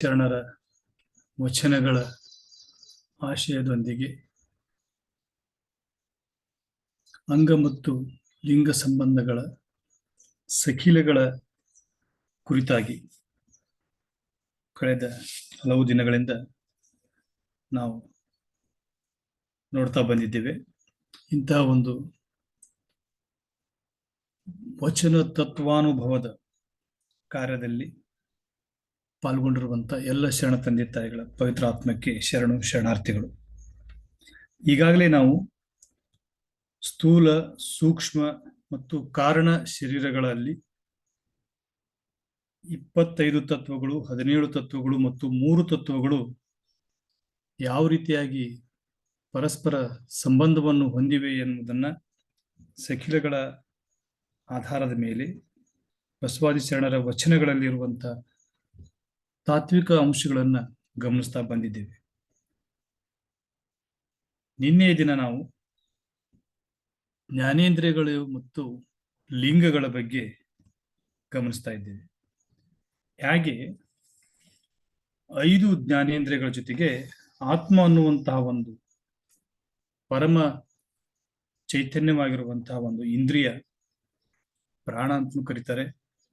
ಶರಣರ ವಚನಗಳ ಆಶಯದೊಂದಿಗೆ ಅಂಗ ಮತ್ತು ಲಿಂಗ ಸಂಬಂಧಗಳ ಸಖಿಲೆಗಳ ಕುರಿತಾಗಿ ಕಳೆದ ಹಲವು ದಿನಗಳಿಂದ ನಾವು ನೋಡ್ತಾ ಬಂದಿದ್ದೇವೆ. ಇಂತಹ ಒಂದು ವಚನ ತತ್ವಾನುಭವದ ಕಾರ್ಯದಲ್ಲಿ ಪಾಲ್ಗೊಂಡಿರುವಂಥ ಎಲ್ಲ ಶರಣ ತಂದೆ ತಾಯಿಗಳ ಪವಿತ್ರ ಆತ್ಮಕ್ಕೆ ಶರಣಾರ್ಥಿಗಳು. ಈಗಾಗಲೇ ನಾವು ಸ್ಥೂಲ, ಸೂಕ್ಷ್ಮ ಮತ್ತು ಕಾರಣ ಶರೀರಗಳಲ್ಲಿ 25 ತತ್ವಗಳು, 17 ತತ್ವಗಳು ಮತ್ತು 3 ತತ್ವಗಳು ಯಾವ ರೀತಿಯಾಗಿ ಪರಸ್ಪರ ಸಂಬಂಧವನ್ನು ಹೊಂದಿವೆ ಎನ್ನುವುದನ್ನ ಸಖಿಲಗಳ ಆಧಾರದ ಮೇಲೆ ಬಸವಾದಿ ಶರಣರ ವಚನಗಳಲ್ಲಿರುವಂತಹ ತಾತ್ವಿಕ ಅಂಶಗಳನ್ನ ಗಮನಿಸ್ತಾ ಬಂದಿದ್ದೇವೆ. ನಿನ್ನೆಯ ದಿನ ನಾವು ಜ್ಞಾನೇಂದ್ರಿಯಗಳು ಮತ್ತು ಲಿಂಗಗಳ ಬಗ್ಗೆ ಗಮನಿಸ್ತಾ ಇದ್ದೇವೆ. ಹಾಗೆ 5 ಜ್ಞಾನೇಂದ್ರಿಯಗಳ ಜೊತೆಗೆ ಆತ್ಮ ಅನ್ನುವಂತಹ ಒಂದು ಪರಮ ಚೈತನ್ಯವಾಗಿರುವಂತಹ ಒಂದು ಇಂದ್ರಿಯ, ಪ್ರಾಣ ಅಂತಲೂ ಕರೀತಾರೆ,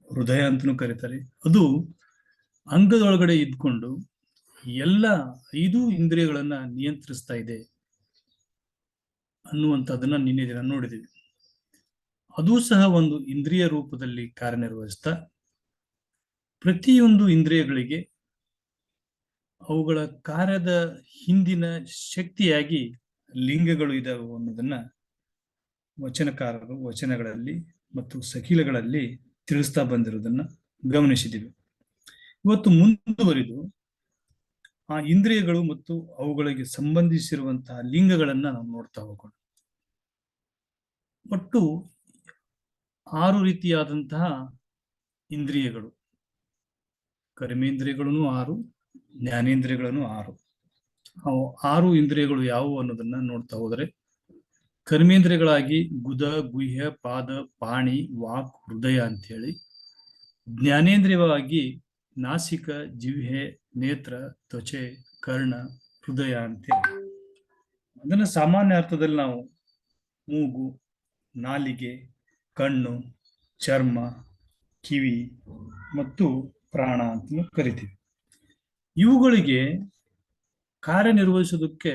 ಹೃದಯ ಅಂತಲೂ ಕರೀತಾರೆ. ಅದು ಅಂಗದೊಳಗಡೆ ಇದ್ಕೊಂಡು ಎಲ್ಲ 5 ಇಂದ್ರಿಯಗಳನ್ನ ನಿಯಂತ್ರಿಸ್ತಾ ಇದೆ ಅನ್ನುವಂಥದ್ದನ್ನ ನಿನ್ನೆ ದಿನ ನೋಡಿದ್ದೀವಿ. ಅದು ಸಹ ಒಂದು ಇಂದ್ರಿಯ ರೂಪದಲ್ಲಿ ಕಾರ್ಯನಿರ್ವಹಿಸ್ತಾ ಪ್ರತಿಯೊಂದು ಇಂದ್ರಿಯಗಳಿಗೆ ಅವುಗಳ ಕಾರ್ಯದ ಹಿಂದಿನ ಶಕ್ತಿಯಾಗಿ ಲಿಂಗಗಳು ಇದಾವೆ ಅನ್ನೋದನ್ನ ವಚನಕಾರರು ವಚನಗಳಲ್ಲಿ ಮತ್ತು ಸಖಿಲಗಳಲ್ಲಿ ತಿಳಿಸ್ತಾ ಬಂದಿರೋದನ್ನ ಗಮನಿಸಿದ್ದೀವಿ. ಇವತ್ತು ಮುಂದುವರಿದು ಆ ಇಂದ್ರಿಯಗಳು ಮತ್ತು ಅವುಗಳಿಗೆ ಸಂಬಂಧಿಸಿರುವಂತಹ ಲಿಂಗಗಳನ್ನ ನಾವು ನೋಡ್ತಾ ಹೋಗೋಣ. ಒಟ್ಟು 6 ರೀತಿಯಾದಂತಹ ಇಂದ್ರಿಯಗಳು, ಕರ್ಮೇಂದ್ರಿಯಗಳನ್ನು 6, ಜ್ಞಾನೇಂದ್ರಿಯಗಳನ್ನು 6. ಅವು 6 ಇಂದ್ರಿಯಗಳು ಯಾವುವು ಅನ್ನೋದನ್ನ ನೋಡ್ತಾ ಹೋದರೆ, ಕರ್ಮೇಂದ್ರಿಯಗಳಾಗಿ ಗುದ, ಗುಹ್ಯ, ಪಾದ, ಪಾಣಿ, ವಾಕ್, ಹೃದಯ ಅಂತೇಳಿ, ಜ್ಞಾನೇಂದ್ರಿಯವಾಗಿ ನಾಸಿಕ, ಜಿಹ್ವೆ, ನೇತ್ರ, ತ್ವಚೆ, ಕರ್ಣ, ಹೃದಯ ಅಂತೇಳಿ. ಅದನ್ನ ಸಾಮಾನ್ಯ ಅರ್ಥದಲ್ಲಿ ನಾವು ಮೂಗು, ನಾಲಿಗೆ, ಕಣ್ಣು, ಚರ್ಮ, ಕಿವಿ ಮತ್ತು ಪ್ರಾಣ ಅಂತ ಕರಿತೀವಿ. ಇವುಗಳಿಗೆ ಕಾರ್ಯನಿರ್ವಹಿಸೋದಕ್ಕೆ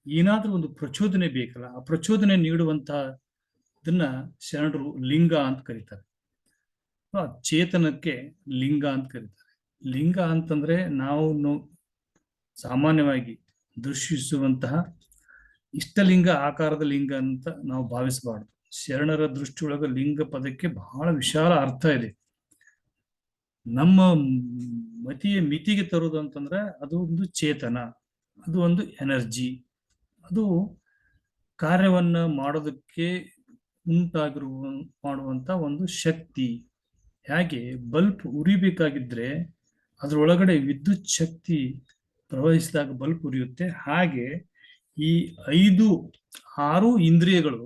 ಏನಾದ್ರೂ ಒಂದು ಪ್ರಚೋದನೆ ಬೇಕಲ್ಲ. ಆ ಪ್ರಚೋದನೆ ನೀಡುವಂತಹ ಇದನ್ನ ಶರಣರು ಲಿಂಗ ಅಂತ ಕರೀತಾರೆ. ಚೇತನಕ್ಕೆ ಲಿಂಗ ಅಂತ ಕರೀತಾರೆ. ಲಿಂಗ ಅಂತಂದ್ರೆ ನಾವು ಸಾಮಾನ್ಯವಾಗಿ ದೃಷ್ಟಿಸುವಂತಹ ಇಷ್ಟಲಿಂಗ ಆಕಾರದ ಲಿಂಗ ಅಂತ ನಾವು ಭಾವಿಸಬಾರ್ದು. ಶರಣರ ದೃಷ್ಟಿಯೊಳಗ ಲಿಂಗ ಪದಕ್ಕೆ ಬಹಳ ವಿಶಾಲ ಅರ್ಥ ಇದೆ. ನಮ್ಮ ಮತಿಯ ಮಿತಿಗೆ ತರುವುದು ಅಂತಂದ್ರೆ ಅದು ಒಂದು ಚೇತನ, ಅದು ಒಂದು ಎನರ್ಜಿ, ಅದು ಕಾರ್ಯವನ್ನ ಮಾಡೋದಕ್ಕೆ ಮಾಡುವಂತ ಒಂದು ಶಕ್ತಿ. ಹೇಗೆ ಬಲ್ಬ್ ಉರಿಬೇಕಾಗಿದ್ರೆ ಅದರೊಳಗಡೆ ವಿದ್ಯುತ್ ಶಕ್ತಿ ಪ್ರವಹಿಸಿದಾಗ ಬಲ್ಬ್ ಉರಿಯುತ್ತೆ, ಹಾಗೆ ಈ 6 ಇಂದ್ರಿಯಗಳು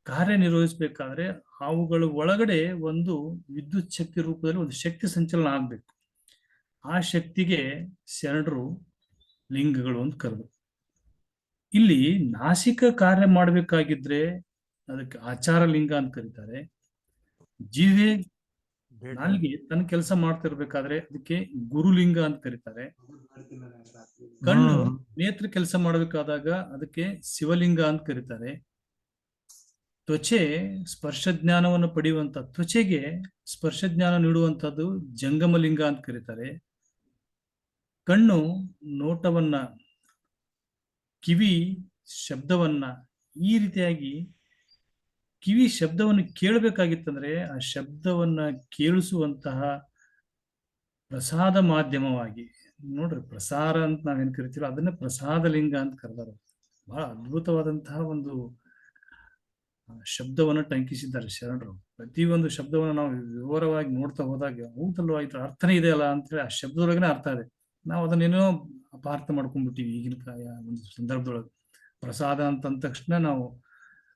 ಕಾರ್ಯನಿರ್ವಹಿಸಬೇಕಾದ್ರೆ ಅವುಗಳ ಒಳಗಡೆ ಒಂದು ವಿದ್ಯುತ್ ಶಕ್ತಿ ರೂಪದಲ್ಲಿ ಒಂದು ಶಕ್ತಿ ಸಂಚಲನ ಆಗ್ಬೇಕು. ಆ ಶಕ್ತಿಗೆ ಶರಣರು ಲಿಂಗಗಳು ಅಂತ ಕರೆದು. ಇಲ್ಲಿ ನಾಸಿಕ ಕಾರ್ಯ ಮಾಡಬೇಕಾಗಿದ್ರೆ ಅದಕ್ಕೆ ಆಚಾರ ಲಿಂಗ ಅಂತ ಕರೀತಾರೆ. ಜಿಹ್ವೆ, ನಾಲಿಗೆ ತನ್ನ ಕೆಲಸ ಮಾಡ್ತಿರ್ಬೇಕಾದ್ರೆ ಅದಕ್ಕೆ ಗುರುಲಿಂಗ ಅಂತ ಕರೀತಾರೆ. ಕಣ್ಣು ನೇತ್ರ ಕೆಲಸ ಮಾಡಬೇಕಾದಾಗ ಅದಕ್ಕೆ ಶಿವಲಿಂಗ ಅಂತ ಕರೀತಾರೆ. ತ್ವಚೆ ಸ್ಪರ್ಶ ಜ್ಞಾನವನ್ನು ಪಡೆಯುವಂತ ತ್ವಚೆಗೆ ಸ್ಪರ್ಶ ಜ್ಞಾನ ನೀಡುವಂತದ್ದು ಜಂಗಮಲಿಂಗ ಅಂತ ಕರೀತಾರೆ. ಕಣ್ಣು ನೋಟವನ್ನ, ಕಿವಿ ಶಬ್ದವನ್ನ, ಈ ರೀತಿಯಾಗಿ ಕಿವಿ ಶಬ್ದವನ್ನು ಕೇಳಬೇಕಾಗಿತ್ತಂದ್ರೆ ಆ ಶಬ್ದವನ್ನ ಕೇಳಿಸುವಂತಹ ಪ್ರಸಾದ ಮಾಧ್ಯಮವಾಗಿ, ನೋಡ್ರಿ ಪ್ರಸಾರ ಅಂತ ನಾವೇನ್ ಕರಿತೀವಿ ಅದನ್ನ ಪ್ರಸಾದ ಲಿಂಗ ಅಂತ ಕರೆದಾರ. ಬಹಳ ಅದ್ಭುತವಾದಂತಹ ಒಂದು ಶಬ್ದವನ್ನ ಟಂಕಿಸಿದ್ದಾರೆ ಶರಣರು. ಪ್ರತಿಯೊಂದು ಶಬ್ದವನ್ನ ನಾವು ವಿವರವಾಗಿ ನೋಡ್ತಾ ಹೋದಾಗ ಹೌದಲ್ವಾ ಇದ್ರ ಅರ್ಥನೇ ಇದೆ ಅಲ್ಲ ಅಂತ ಹೇಳಿ ಆ ಶಬ್ದದೊಳಗನೆ ಅರ್ಥ ಇದೆ. ನಾವು ಅದನ್ನೇನೋ ಅಪಾರ್ಥ ಮಾಡ್ಕೊಂಡ್ಬಿಟ್ಟಿವಿ ಈಗಿನ ಒಂದು ಸಂದರ್ಭದೊಳಗೆ. ಪ್ರಸಾದ ಅಂತಂದ ತಕ್ಷಣ ನಾವು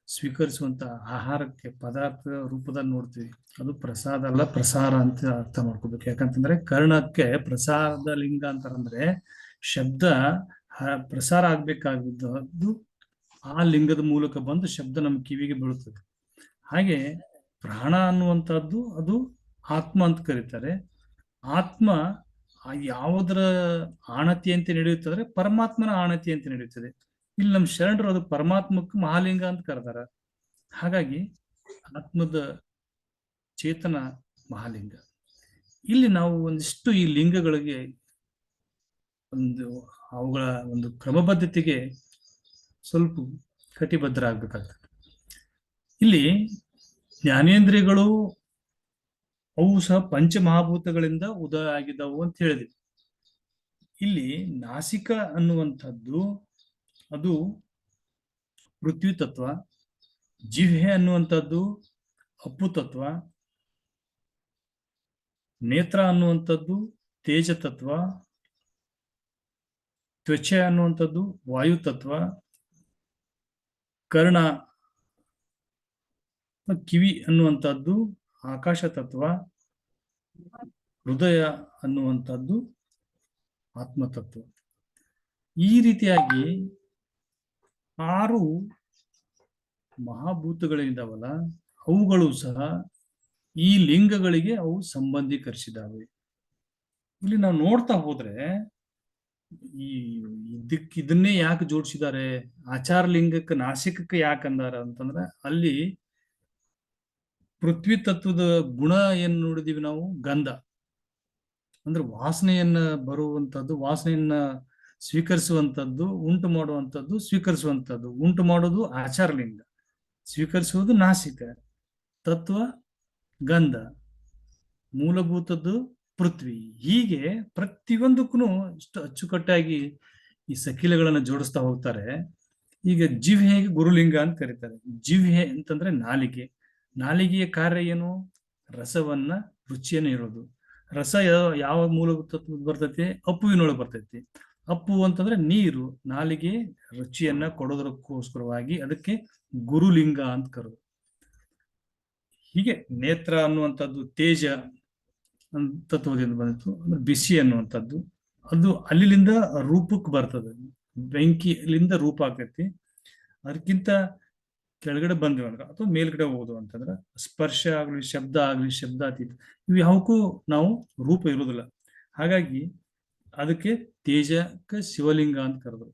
ಸ್ವೀಕರಿಸುವಂತ ಆಹಾರಕ್ಕೆ ಪದಾರ್ಥ ರೂಪದಲ್ಲಿ ನೋಡ್ತೀವಿ. ಅದು ಪ್ರಸಾದ ಅಲ್ಲ, ಪ್ರಸಾರ ಅಂತ ಅರ್ಥ ಮಾಡ್ಕೋಬೇಕು. ಯಾಕಂತಂದ್ರೆ ಕರ್ಣಕ್ಕೆ ಪ್ರಸಾದ ಲಿಂಗ ಅಂತಾರಂದ್ರೆ ಶಬ್ದ ಪ್ರಸಾರ ಆಗ್ಬೇಕಾಗಿದ್ದು ಆ ಲಿಂಗದ ಮೂಲಕ ಬಂದು ಶಬ್ದ ನಮ್ಮ ಕಿವಿಗೆ ಬೀಳುತ್ತದೆ. ಹಾಗೆ ಪ್ರಾಣ ಅನ್ನುವಂಥದ್ದು ಅದು ಆತ್ಮ ಅಂತ ಕರೀತಾರೆ. ಆತ್ಮ ಯಾವುದರ ಆಣತಿಯಂತೆ ನಡೆಯುತ್ತದೆ? ಪರಮಾತ್ಮನ ಆಣತಿಯಂತೆ ನಡೆಯುತ್ತದೆ. ಇಲ್ಲಿ ನಮ್ಮ ಶರಣರು ಅದು ಪರಮಾತ್ಮಕ್ಕೆ ಮಹಾಲಿಂಗ ಅಂತ ಕರೆದಾರ. ಹಾಗಾಗಿ ಆತ್ಮದ ಚೇತನ ಮಹಾಲಿಂಗ. ಇಲ್ಲಿ ನಾವು ಒಂದಿಷ್ಟು ಈ ಲಿಂಗಗಳಿಗೆ ಅವುಗಳ ಒಂದು ಕ್ರಮಬದ್ಧತೆಗೆ ಸ್ವಲ್ಪ ಕಟಿಬದ್ಧರಾಗಬೇಕಾಗ್ತದೆ. ಇಲ್ಲಿ ಜ್ಞಾನೇಂದ್ರಿಯಗಳು ಅವು ಸಹ ಪಂಚಮಹಾಭೂತಗಳಿಂದ ಉದಯ ಆಗಿದ್ದವು ಅಂತ ಹೇಳಿದ್ವಿ. ಇಲ್ಲಿ ನಾಸಿಕ ಅನ್ನುವಂಥದ್ದು ಅದು ಪೃಥ್ವಿ ತತ್ವ, ಜಿಹ್ವೆ ಅನ್ನುವಂಥದ್ದು ಅಪ್ಪು ತತ್ವ, ನೇತ್ರ ಅನ್ನುವಂಥದ್ದು ತೇಜ ತತ್ವ, ತ್ವಚೆ ಅನ್ನುವಂಥದ್ದು ವಾಯು ತತ್ವ, ಕರ್ಣ ಕಿವಿ ಅನ್ನುವಂಥದ್ದು ಆಕಾಶ ತತ್ವ, ಹೃದಯ ಅನ್ನುವಂಥದ್ದು ಆತ್ಮತತ್ವ. ಈ ರೀತಿಯಾಗಿ 6 ಮಹಾಭೂತಗಳಿದ್ದಾವಲ್ಲ, ಅವುಗಳು ಸಹ ಈ ಲಿಂಗಗಳಿಗೆ ಅವು ಸಂಬಂಧೀಕರಿಸಿದಾವೆ. ಇಲ್ಲಿ ನಾವು ನೋಡ್ತಾ ಹೋದ್ರೆ ಈ ಇದನ್ನೇ ಯಾಕೆ ಜೋಡಿಸಿದ್ದಾರೆ, ಆಚಾರ ಲಿಂಗಕ್ಕೆ ನಾಸಿಕಕ್ಕೆ ಯಾಕಂದಾರ ಅಂತಂದ್ರೆ ಅಲ್ಲಿ ಪೃಥ್ವಿ ತತ್ವದ ಗುಣ ಏನ್ ನೋಡಿದೀವಿ ನಾವು, ಗಂಧ ಅಂದ್ರೆ ವಾಸನೆಯನ್ನ ಬರುವಂತದ್ದು, ವಾಸನೆಯನ್ನ ಸ್ವೀಕರಿಸುವಂಥದ್ದು, ಉಂಟು ಮಾಡುವಂಥದ್ದು, ಸ್ವೀಕರಿಸುವಂಥದ್ದು. ಉಂಟು ಮಾಡೋದು ಆಚಾರಲಿಂಗ, ಸ್ವೀಕರಿಸುವುದು ನಾಸಿಕ ತತ್ವ, ಗಂಧ, ಮೂಲಭೂತದ್ದು ಪೃಥ್ವಿ. ಹೀಗೆ ಪ್ರತಿಯೊಂದಕ್ಕೂ ಇಷ್ಟು ಅಚ್ಚುಕಟ್ಟಾಗಿ ಈ ಸಕಿಲಗಳನ್ನು ಜೋಡಿಸ್ತಾ ಹೋಗ್ತಾರೆ. ಈಗ ಜಿಹ್ವೆಗೆ ಗುರುಲಿಂಗ ಅಂತ ಕರೀತಾರೆ. ಜಿಹ್ವೆ ಅಂತಂದ್ರೆ ನಾಲಿಗೆ. ನಾಲಿಗೆಯ ಕಾರ್ಯ ಏನು? ರಸವನ್ನ, ರುಚಿಯನ್ನು ಹೇಳೋದು. ರಸ ಯಾವ ಮೂಲಭೂತ ಬರ್ತೈತಿ? ಅಪ್ಪುವಿನೊಳಗೆ ಬರ್ತೈತಿ. ಅಪ್ಪು ಅಂತಂದ್ರೆ ನೀರು. ನಾಲಿಗೆ ರುಚಿಯನ್ನ ಕೊಡೋದಕ್ಕೋಸ್ಕರವಾಗಿ ಅದಕ್ಕೆ ಗುರುಲಿಂಗ ಅಂತ ಕರೆದು. ಹೀಗೆ ನೇತ್ರ ಅನ್ನುವಂಥದ್ದು ತೇಜ ತತ್ವದಿಂದ ಬಂದಿತ್ತು. ಅಂದ್ರೆ ಬಿಸಿ ಅನ್ನುವಂಥದ್ದು ಅದು ಅಲ್ಲಿಂದ ರೂಪಕ್ಕೆ ಬರ್ತದೆ. ಬೆಂಕಿಲಿಂದ ರೂಪ ಆಗ್ತೈತಿ. ಅದಕ್ಕಿಂತ ಕೆಳಗಡೆ ಬಂದ್ವಿ ಅಂದ್ರೆ ಅಥವಾ ಮೇಲ್ಗಡೆ ಹೋದು ಅಂತಂದ್ರೆ ಸ್ಪರ್ಶ ಆಗ್ಲಿ, ಶಬ್ದ ಆಗ್ಲಿ, ಶಬ್ದಾತೀತ, ಇವು ಯಾವಕ್ಕೂ ನಾವು ರೂಪ ಇರುವುದಿಲ್ಲ. ಹಾಗಾಗಿ ಅದಕ್ಕೆ ತೇಜಕ್ಕೆ ಶಿವಲಿಂಗ ಅಂತ ಕರೆದ್ರು.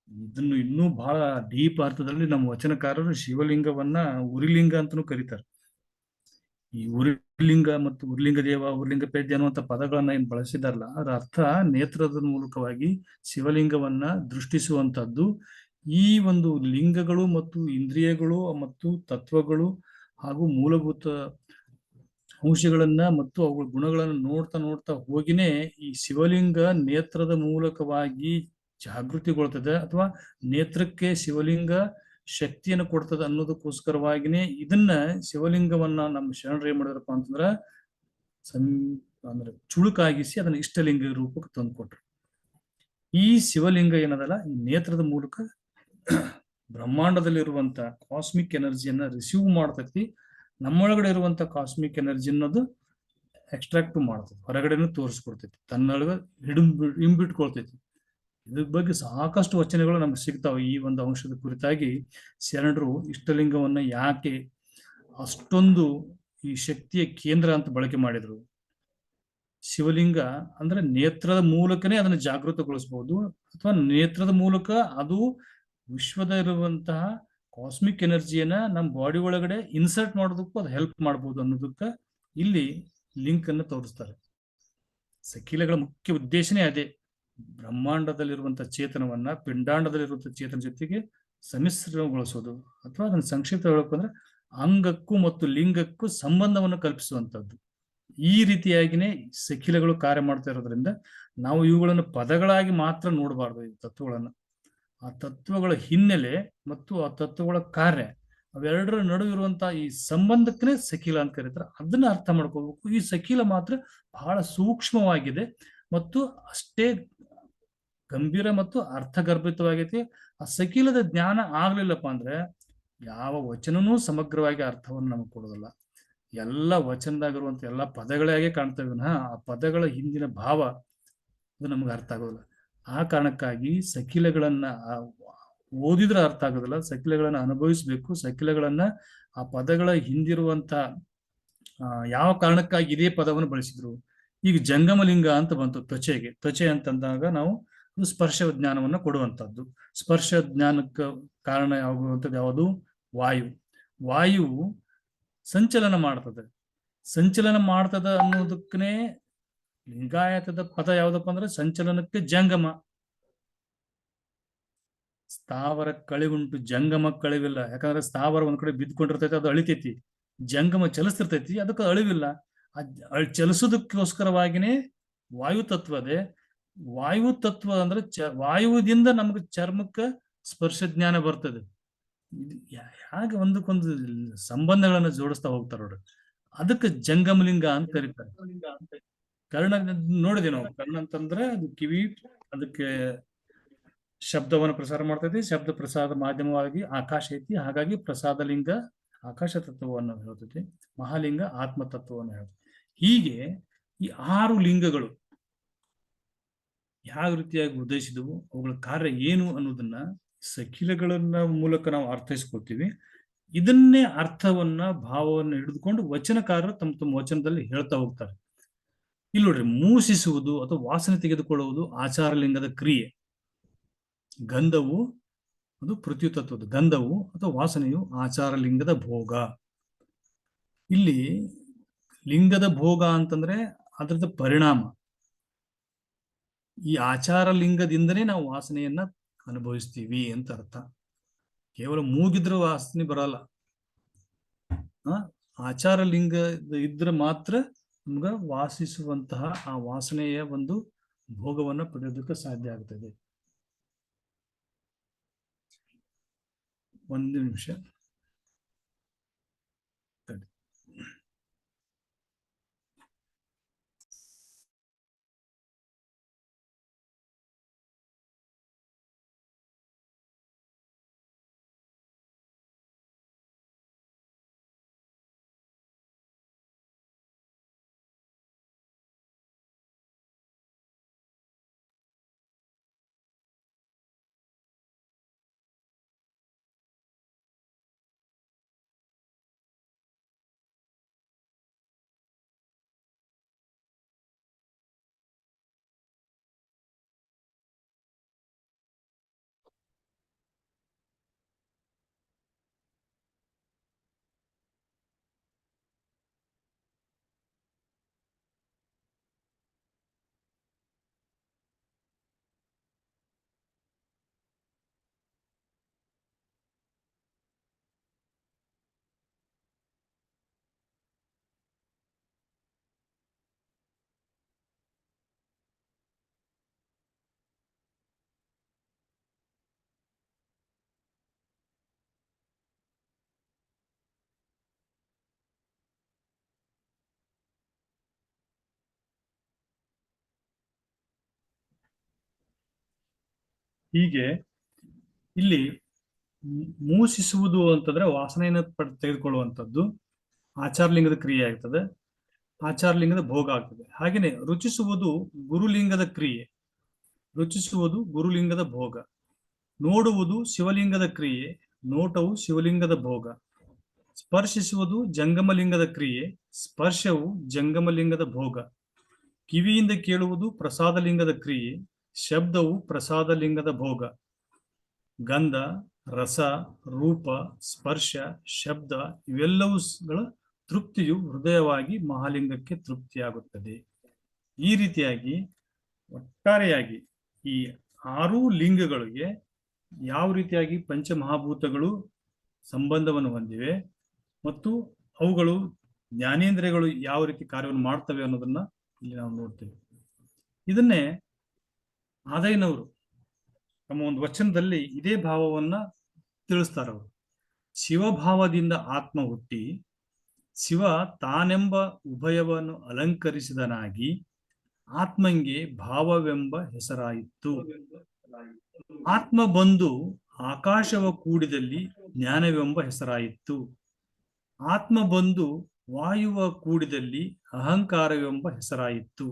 ಇದನ್ನು ಇನ್ನೂ ಬಹಳ ಡೀಪ್ ಅರ್ಥದಲ್ಲಿ ನಮ್ಮ ವಚನಕಾರರು ಶಿವಲಿಂಗವನ್ನ ಉರಿಲಿಂಗ ಅಂತನೂ ಕರೀತಾರೆ. ಈ ಉರಿಲಿಂಗ ಮತ್ತು ಉರ್ಲಿಂಗ ದೇವ, ಉರ್ಲಿಂಗ ಪೇದ್ಯ ಅನ್ನುವಂಥ ಪದಗಳನ್ನ ಏನ್ ಬಳಸಿದಾರಲ್ಲ, ಅದರ ಅರ್ಥ ನೇತ್ರದ ಮೂಲಕವಾಗಿ ಶಿವಲಿಂಗವನ್ನ ದೃಷ್ಟಿಸುವಂತದ್ದು. ಈ ಒಂದು ಲಿಂಗಗಳು ಮತ್ತು ಇಂದ್ರಿಯಗಳು ಮತ್ತು ತತ್ವಗಳು ಹಾಗೂ ಮೂಲಭೂತ ಅಂಶಗಳನ್ನ ಮತ್ತು ಅವುಗಳ ಗುಣಗಳನ್ನ ನೋಡ್ತಾ ನೋಡ್ತಾ ಹೋಗಿನೇ ಈ ಶಿವಲಿಂಗ ನೇತ್ರದ ಮೂಲಕವಾಗಿ ಜಾಗೃತಿಗೊಳ್ತದೆ, ಅಥವಾ ನೇತ್ರಕ್ಕೆ ಶಿವಲಿಂಗ ಶಕ್ತಿಯನ್ನು ಕೊಡ್ತದೆ ಅನ್ನೋದಕ್ಕೋಸ್ಕರವಾಗಿನೇ ಇದನ್ನ ಶಿವಲಿಂಗವನ್ನ ನಮ್ಮ ಶರಣರು ಏನ್ ಮಾಡಿದ್ರಪ್ಪ ಅಂತಂದ್ರ ಅಂದ್ರೆ ಚುಳುಕಾಗಿಸಿ ಅದನ್ನ ಇಷ್ಟಲಿಂಗ ರೂಪಕ್ಕೆ ತಂದುಕೊಟ್ರು. ಈ ಶಿವಲಿಂಗ ಏನದಲ್ಲ, ಈ ನೇತ್ರದ ಮೂಲಕ ಬ್ರಹ್ಮಾಂಡದಲ್ಲಿರುವಂತ ಕಾಸ್ಮಿಕ್ ಎನರ್ಜಿಯನ್ನ ರಿಸೀವ್ ಮಾಡ್ತೈತಿ. ನಮ್ಮೊಳಗಡೆ ಇರುವಂತ ಕಾಸ್ಮಿಕ್ ಎನರ್ಜಿ ಅನ್ನೋದು ಎಕ್ಸ್ಟ್ರಾಕ್ಟ್ ಮಾಡ್ತೈತಿ, ಹೊರಗಡೆನೂ ತೋರಿಸ್ಕೊಡ್ತೈತಿ, ತನ್ನೊಳಗ ಹಿಂಬಿಟ್ಕೊಳ್ತೈತಿ. ಇದ್ರ ಬಗ್ಗೆ ಸಾಕಷ್ಟು ವಚನಗಳು ನಮ್ಗೆ ಸಿಗ್ತಾವೆ. ಈ ಒಂದು ಅಂಶದ ಕುರಿತಾಗಿ ಶರಣರು ಇಷ್ಟಲಿಂಗವನ್ನ ಯಾಕೆ ಅಷ್ಟೊಂದು ಈ ಶಕ್ತಿಯ ಕೇಂದ್ರ ಅಂತ ಬಳಕೆ ಮಾಡಿದ್ರು. ಶಿವಲಿಂಗ ಅಂದ್ರೆ ನೇತ್ರದ ಮೂಲಕನೇ ಅದನ್ನು ಜಾಗೃತಗೊಳಿಸಬಹುದು, ಅಥವಾ ನೇತ್ರದ ಮೂಲಕ ಅದು ವಿಶ್ವದ ಇರುವಂತಹ ಕಾಸ್ಮಿಕ್ ಎನರ್ಜಿಯನ್ನ ನಮ್ಮ ಬಾಡಿ ಒಳಗಡೆ ಇನ್ಸರ್ಟ್ ಮಾಡೋದಕ್ಕೂ ಅದು ಹೆಲ್ಪ್ ಮಾಡ್ಬೋದು ಅನ್ನೋದಕ್ಕ ಇಲ್ಲಿ ಲಿಂಕ್ ಅನ್ನು ತೋರಿಸ್ತಾರೆ. ಸಕಿಲಗಳ ಮುಖ್ಯ ಉದ್ದೇಶನೇ ಅದೇ, ಬ್ರಹ್ಮಾಂಡದಲ್ಲಿರುವಂತಹ ಚೇತನವನ್ನ ಪಿಂಡಾಂಡದಲ್ಲಿರುವಂತಹ ಚೇತನ ಜೊತೆಗೆ ಸಮ್ಮಿಶ್ರಣಗೊಳಿಸೋದು, ಅಥವಾ ಅದನ್ನ ಸಂಕ್ಷಿಪ್ತ ಹೇಳಬೇಕಂದ್ರೆ ಅಂಗಕ್ಕೂ ಮತ್ತು ಲಿಂಗಕ್ಕೂ ಸಂಬಂಧವನ್ನು ಕಲ್ಪಿಸುವಂತದ್ದು. ಈ ರೀತಿಯಾಗಿನೇ ಸಕಿಲಗಳು ಕಾರ್ಯ ಮಾಡ್ತಾ ಇರೋದ್ರಿಂದ ನಾವು ಇವುಗಳನ್ನು ಪದಗಳಾಗಿ ಮಾತ್ರ ನೋಡಬಾರ್ದು. ಈ ತತ್ವಗಳನ್ನ, ಆ ತತ್ವಗಳ ಹಿನ್ನೆಲೆ ಮತ್ತು ಆ ತತ್ವಗಳ ಕಾರ್ಯ, ಅವೆರಡರ ನಡುವಿರುವಂತಹ ಈ ಸಂಬಂಧಕ್ಕೇ ಸಕಿಲ ಅಂತ ಕರೀತಾರೆ. ಅದನ್ನ ಅರ್ಥ ಮಾಡ್ಕೋಬೇಕು. ಈ ಸಕಿಲ ಮಾತ್ರ ಬಹಳ ಸೂಕ್ಷ್ಮವಾಗಿದೆ ಮತ್ತು ಅಷ್ಟೇ ಗಂಭೀರ ಮತ್ತು ಅರ್ಥಗರ್ಭಿತವಾಗೈತಿ. ಆ ಸಕಿಲದ ಜ್ಞಾನ ಆಗ್ಲಿಲ್ಲಪ್ಪ ಅಂದ್ರೆ ಯಾವ ವಚನನೂ ಸಮಗ್ರವಾಗಿ ಅರ್ಥವನ್ನು ನಮಗೆ ಕೊಡೋದಿಲ್ಲ. ಎಲ್ಲ ವಚನದಾಗಿರುವಂತ ಎಲ್ಲ ಪದಗಳಾಗೆ ಕಾಣ್ತವೆ ವಿನಃ ಆ ಪದಗಳ ಹಿಂದಿನ ಭಾವ ಅದು ನಮ್ಗೆ ಅರ್ಥ ಆಗೋದಿಲ್ಲ. ಆ ಕಾರಣಕ್ಕಾಗಿ ಸಕಿಲಗಳನ್ನ ಓದಿದ್ರೆ ಅರ್ಥ ಆಗೋದಿಲ್ಲ, ಸಕಿಲಗಳನ್ನ ಅನುಭವಿಸ್ಬೇಕು. ಸಕಿಲಗಳನ್ನ ಆ ಪದಗಳ ಹಿಂದಿರುವಂತ ಯಾವ ಕಾರಣಕ್ಕಾಗಿ ಇದೇ ಪದವನ್ನು ಬಳಸಿದ್ರು. ಈಗ ಜಂಗಮಲಿಂಗ ಅಂತ ಬಂತು ತ್ವಚೆಗೆ. ತ್ವಚೆ ಅಂತಂದಾಗ ನಾವು ಸ್ಪರ್ಶ ಜ್ಞಾನವನ್ನು ಕೊಡುವಂತದ್ದು. ಸ್ಪರ್ಶ ಜ್ಞಾನಕ್ಕೆ ಕಾರಣ ಆಗುವಂಥದ್ದು ಯಾವುದು? ವಾಯು. ವಾಯು ಸಂಚಲನ ಮಾಡ್ತದೆ. ಸಂಚಲನ ಮಾಡ್ತದ ಅನ್ನೋದಕ್ಕನೇ ಲಿಂಗಾಯತದ ಪದ ಯಾವ್ದಪ್ಪ ಅಂದ್ರೆ ಸಂಚಲನಕ್ಕೆ ಜಂಗಮ. ಸ್ಥಾವರ ಕಳಿವುಂಟು, ಜಂಗಮ ಕಳಿವಿಲ್ಲ. ಯಾಕಂದ್ರೆ ಸ್ಥಾವರ ಒಂದ್ ಕಡೆ ಬಿದ್ಕೊಂಡಿರ್ತೈತಿ, ಅದು ಅಳಿತೈತಿ. ಜಂಗಮ ಚಲಿಸ್ತಿರ್ತೈತಿ, ಅದಕ್ಕೆ ಅಳಿವಿಲ್ಲ. ಚಲಿಸೋದಕ್ಕೋಸ್ಕರವಾಗಿನೇ ವಾಯು ತತ್ವದೇ. ವಾಯು ತತ್ವ ಅಂದ್ರೆ ವಾಯುವಿನಿಂದ ನಮ್ಗೆ ಚರ್ಮಕ್ಕೆ ಸ್ಪರ್ಶ ಜ್ಞಾನ ಬರ್ತದೆ. ಹಾಗೆ ಒಂದಕ್ಕೊಂದು ಸಂಬಂಧಗಳನ್ನ ಜೋಡಿಸ್ತಾ ಹೋಗ್ತಾರ ನೋಡ್ರಿ. ಅದಕ್ಕೆ ಜಂಗಮಲಿಂಗ ಅಂತ ಕರೀತಾರೆ. ಕರ್ಣ ನೋಡಿದೆ ನಾವು. ಕರ್ಣ ಅಂತಂದ್ರೆ ಅದು ಕಿವಿ, ಅದಕ್ಕೆ ಶಬ್ದವನ್ನು ಪ್ರಸಾರ ಮಾಡ್ತೈತಿ. ಶಬ್ದ ಪ್ರಸಾದ ಮಾಧ್ಯಮವಾಗಿ ಆಕಾಶ ಐತಿ. ಹಾಗಾಗಿ ಪ್ರಸಾದ ಲಿಂಗ ಆಕಾಶ ತತ್ವವನ್ನು ಹೇಳ್ತೈತಿ, ಮಹಾಲಿಂಗ ಆತ್ಮ ತತ್ವವನ್ನು ಹೇಳ್ತೈತಿ. ಹೀಗೆ ಈ 6 ಲಿಂಗಗಳು ಯಾವ ರೀತಿಯಾಗಿ ಉದ್ದೇಶಿಸಿದವು, ಅವುಗಳ ಕಾರ್ಯ ಏನು ಅನ್ನೋದನ್ನ ಸಖಿಲಗಳನ್ನ ಮೂಲಕ ನಾವು ಅರ್ಥೈಸ್ಕೊಳ್ತೀವಿ. ಇದನ್ನೇ ಅರ್ಥವನ್ನ ಭಾವವನ್ನು ಹಿಡಿದುಕೊಂಡು ವಚನಕಾರರು ತಮ್ಮ ತಮ್ಮ ವಚನದಲ್ಲಿ ಹೇಳ್ತಾ ಹೋಗ್ತಾರೆ. ಇಲ್ಲಿ ನೋಡ್ರಿ, ಮೂಸಿಸುವುದು ಅಥವಾ ವಾಸನೆ ತೆಗೆದುಕೊಳ್ಳುವುದು ಆಚಾರ ಲಿಂಗದ ಕ್ರಿಯೆ. ಗಂಧವು ಅದು ಪೃಥ್ವಿ ತತ್ವದ. ಗಂಧವು ಅಥವಾ ವಾಸನೆಯು ಆಚಾರ ಲಿಂಗದ ಭೋಗ. ಇಲ್ಲಿ ಲಿಂಗದ ಭೋಗ ಅಂತಂದ್ರೆ ಅದರದ ಪರಿಣಾಮ. ಈ ಆಚಾರ ಲಿಂಗದಿಂದನೇ ನಾವು ವಾಸನೆಯನ್ನ ಅನುಭವಿಸ್ತೀವಿ ಅಂತ ಅರ್ಥ. ಕೇವಲ ಮೂಗಿದ್ರೆ ವಾಸನೆ ಬರಲ್ಲ. ಆಚಾರ ಲಿಂಗ ಇದ್ರೆ ಮಾತ್ರ ನಮ್ಗ ವಾಸಿಸುವಂತಹ ಆ ವಾಸನೆಯ ಒಂದು ಭೋಗವನ್ನ ಪಡೆಯೋದಕ್ಕೆ ಸಾಧ್ಯ ಆಗ್ತದೆ. ಒಂದು ನಿಮಿಷ. ಹೀಗೆ ಇಲ್ಲಿ ಮೂಸಿಸುವುದು ಅಂತಂದ್ರೆ ವಾಸನೆಯನ್ನು ತೆಗೆದುಕೊಳ್ಳುವಂಥದ್ದು ಆಚಾರಲಿಂಗದ ಕ್ರಿಯೆ ಆಗ್ತದೆ. ಆಚಾರಲಿಂಗದ ಭೋಗ ಆಗ್ತದೆ. ಹಾಗೇನೆ ರುಚಿಸುವುದು ಗುರುಲಿಂಗದ ಕ್ರಿಯೆ. ರುಚಿಸುವುದು ಗುರುಲಿಂಗದ ಭೋಗ. ನೋಡುವುದು ಶಿವಲಿಂಗದ ಕ್ರಿಯೆ. ನೋಟವು ಶಿವಲಿಂಗದ ಭೋಗ. ಸ್ಪರ್ಶಿಸುವುದು ಜಂಗಮಲಿಂಗದ ಕ್ರಿಯೆ. ಸ್ಪರ್ಶವು ಜಂಗಮಲಿಂಗದ ಭೋಗ. ಕಿವಿಯಿಂದ ಕೇಳುವುದು ಪ್ರಸಾದಲಿಂಗದ ಕ್ರಿಯೆ. ಶಬ್ದವು ಪ್ರಸಾದಲಿಂಗದ ಭೋಗ. ಗಂಧ, ರಸ, ರೂಪ, ಸ್ಪರ್ಶ, ಶಬ್ದ ಇವೆಲ್ಲವುಗಳ ತೃಪ್ತಿಯು ಹೃದಯವಾಗಿ ಮಹಾಲಿಂಗಕ್ಕೆ ತೃಪ್ತಿಯಾಗುತ್ತದೆ. ಈ ರೀತಿಯಾಗಿ ಒಟ್ಟಾರೆಯಾಗಿ ಈ 6 ಲಿಂಗಗಳಿಗೆ ಯಾವ ರೀತಿಯಾಗಿ ಪಂಚಮಹಾಭೂತಗಳು ಸಂಬಂಧವನ್ನು ಹೊಂದಿವೆ ಮತ್ತು ಅವುಗಳು ಜ್ಞಾನೇಂದ್ರಿಯಗಳು ಯಾವ ರೀತಿ ಕಾರ್ಯವನ್ನು ಮಾಡ್ತವೆ ಅನ್ನೋದನ್ನ ಇಲ್ಲಿ ನಾವು ನೋಡ್ತೇವೆ. ಇದನ್ನೇ ಆದೈನವರು ತಮ್ಮ ಒಂದು ವಚನದಲ್ಲಿ ಇದೇ ಭಾವವನ್ನ ತಿಳಿಸ್ತಾರ. ಅವರು ಶಿವಭಾವದಿಂದ ಆತ್ಮ ಹುಟ್ಟಿ ಶಿವ ತಾನೆಂಬ ಉಭಯವನ್ನು ಅಲಂಕರಿಸಿದನಾಗಿ ಆತ್ಮಂಗೆ ಭಾವವೆಂಬ ಹೆಸರಾಯಿತು. ಆತ್ಮ ಬಂದು ಆಕಾಶವ ಕೂಡಿದಲ್ಲಿ ಜ್ಞಾನವೆಂಬ ಹೆಸರಾಯಿತು. ಆತ್ಮ ಬಂದು ವಾಯುವ ಕೂಡಿದಲ್ಲಿ ಅಹಂಕಾರವೆಂಬ ಹೆಸರಾಯಿತು.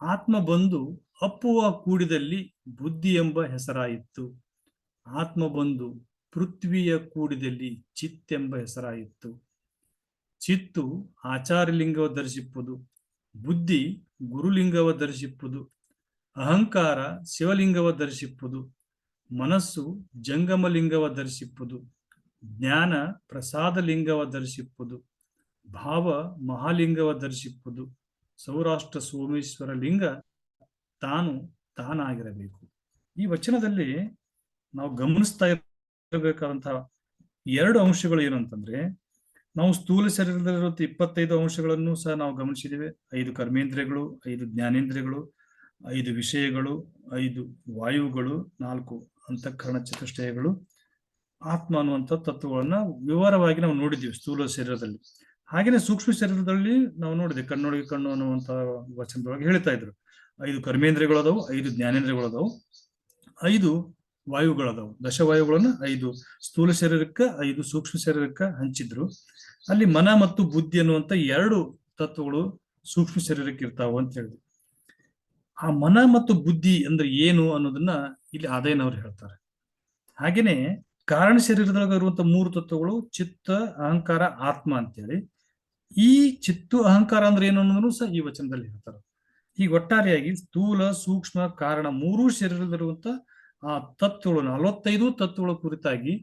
ಆತ್ಮ ಬಂದು ಅಪ್ಪುವ ಕೂಡಿದಲ್ಲಿ ಬುದ್ಧಿ ಎಂಬ ಹೆಸರಾಯಿತು. ಆತ್ಮ ಬಂದು ಪೃಥ್ವಿಯ ಕೂಡಿದಲ್ಲಿ ಚಿತ್ತೆಂಬ ಹೆಸರಾಯಿತು. ಚಿತ್ತು ಆಚಾರ್ಯಲಿಂಗವ ಧರಿಸಿಪ್ಪುದು, ಬುದ್ಧಿ ಗುರುಲಿಂಗವ ಧರಿಸಿಪ್ಪುದು, ಅಹಂಕಾರ ಶಿವಲಿಂಗವ ಧರಿಸಿಪ್ಪುದು, ಮನಸ್ಸು ಜಂಗಮಲಿಂಗವ ಧರಿಸಿಪ್ಪುದು, ಜ್ಞಾನ ಪ್ರಸಾದ ಲಿಂಗವ ಧರಿಸಿಪ್ಪುದು, ಭಾವ ಮಹಾಲಿಂಗವ ಧರಿಸಿಪ್ಪುದು. ಸೌರಾಷ್ಟ್ರ ಸೋಮೇಶ್ವರ ಲಿಂಗ ತಾನು ತಾನಾಗಿರಬೇಕು. ಈ ವಚನದಲ್ಲಿ ನಾವು ಗಮನಿಸ್ತಾ ಇರಬೇಕಾದಂತಹ ಎರಡು ಅಂಶಗಳು ಏನು ಅಂತಂದ್ರೆ, ನಾವು ಸ್ಥೂಲ ಶರೀರದಲ್ಲಿರುವಂತ 25 ಅಂಶಗಳನ್ನು ಸಹ ನಾವು ಗಮನಿಸಿದ್ದೇವೆ. 5 ಕರ್ಮೇಂದ್ರಿಯಗಳು, 5 ಜ್ಞಾನೇಂದ್ರಿಯಗಳು, 5 ವಿಷಯಗಳು, 5 ವಾಯುಗಳು, 4 ಅಂತಃಕರಣ ಚತುಷ್ಟಯಗಳು, ಆತ್ಮ ಅನ್ನುವಂಥ ತತ್ವಗಳನ್ನ ವಿವರವಾಗಿ ನಾವು ನೋಡಿದ್ದೀವಿ ಸ್ಥೂಲ ಶರೀರದಲ್ಲಿ. ಹಾಗೇನೆ ಸೂಕ್ಷ್ಮ ಶರೀರದಲ್ಲಿ ನಾವು ನೋಡಿದೆ, ಕಣ್ಣೊಳಗೆ ಕಣ್ಣು ಅನ್ನುವಂತ ವಚನದೊಳಗೆ ಹೇಳ್ತಾ ಇದ್ರು. 5 ಕರ್ಮೇಂದ್ರಿಯಗಳದಾವು, 5 ಜ್ಞಾನೇಂದ್ರಿಯಗಳದಾವು, 5 ವಾಯುಗಳದಾವು. ದಶವಾಯುಗಳನ್ನ 5 ಸ್ಥೂಲ ಶರೀರಕ್ಕೆ, 5 ಸೂಕ್ಷ್ಮ ಶರೀರಕ್ಕೆ ಹಂಚಿದ್ರು. ಅಲ್ಲಿ ಮನ ಮತ್ತು ಬುದ್ಧಿ ಅನ್ನುವಂತ 2 ತತ್ವಗಳು ಸೂಕ್ಷ್ಮ ಶರೀರಕ್ಕೆ ಇರ್ತಾವ ಅಂತ ಹೇಳಿದ್ರು. ಆ ಮನ ಮತ್ತು ಬುದ್ಧಿ ಅಂದ್ರೆ ಏನು ಅನ್ನೋದನ್ನ ಇಲ್ಲಿ ಆದಾಯನವ್ರು ಹೇಳ್ತಾರೆ. ಹಾಗೇನೆ ಕಾರಣ ಶರೀರದೊಳಗೆ ಇರುವಂತ 3 ತತ್ವಗಳು ಚಿತ್ತ, ಅಹಂಕಾರ, ಆತ್ಮ ಅಂತೇಳಿ. ಈ ಚಿತ್ತು ಅಹಂಕಾರ ಅಂದ್ರೆ ಏನು ಅನ್ನೋದನ್ನು ಸಹ ಈ ವಚನದಲ್ಲಿ ಹೇಳ್ತಾರೆ. ಈಗ ಒಟ್ಟಾರೆಯಾಗಿ ಸ್ಥೂಲ, ಸೂಕ್ಷ್ಮ, ಕಾರಣ 3 ಶರೀರದಲ್ಲಿರುವಂತ ಆ ತತ್ವಗಳು, 45 ತತ್ವಗಳ ಕುರಿತಾಗಿ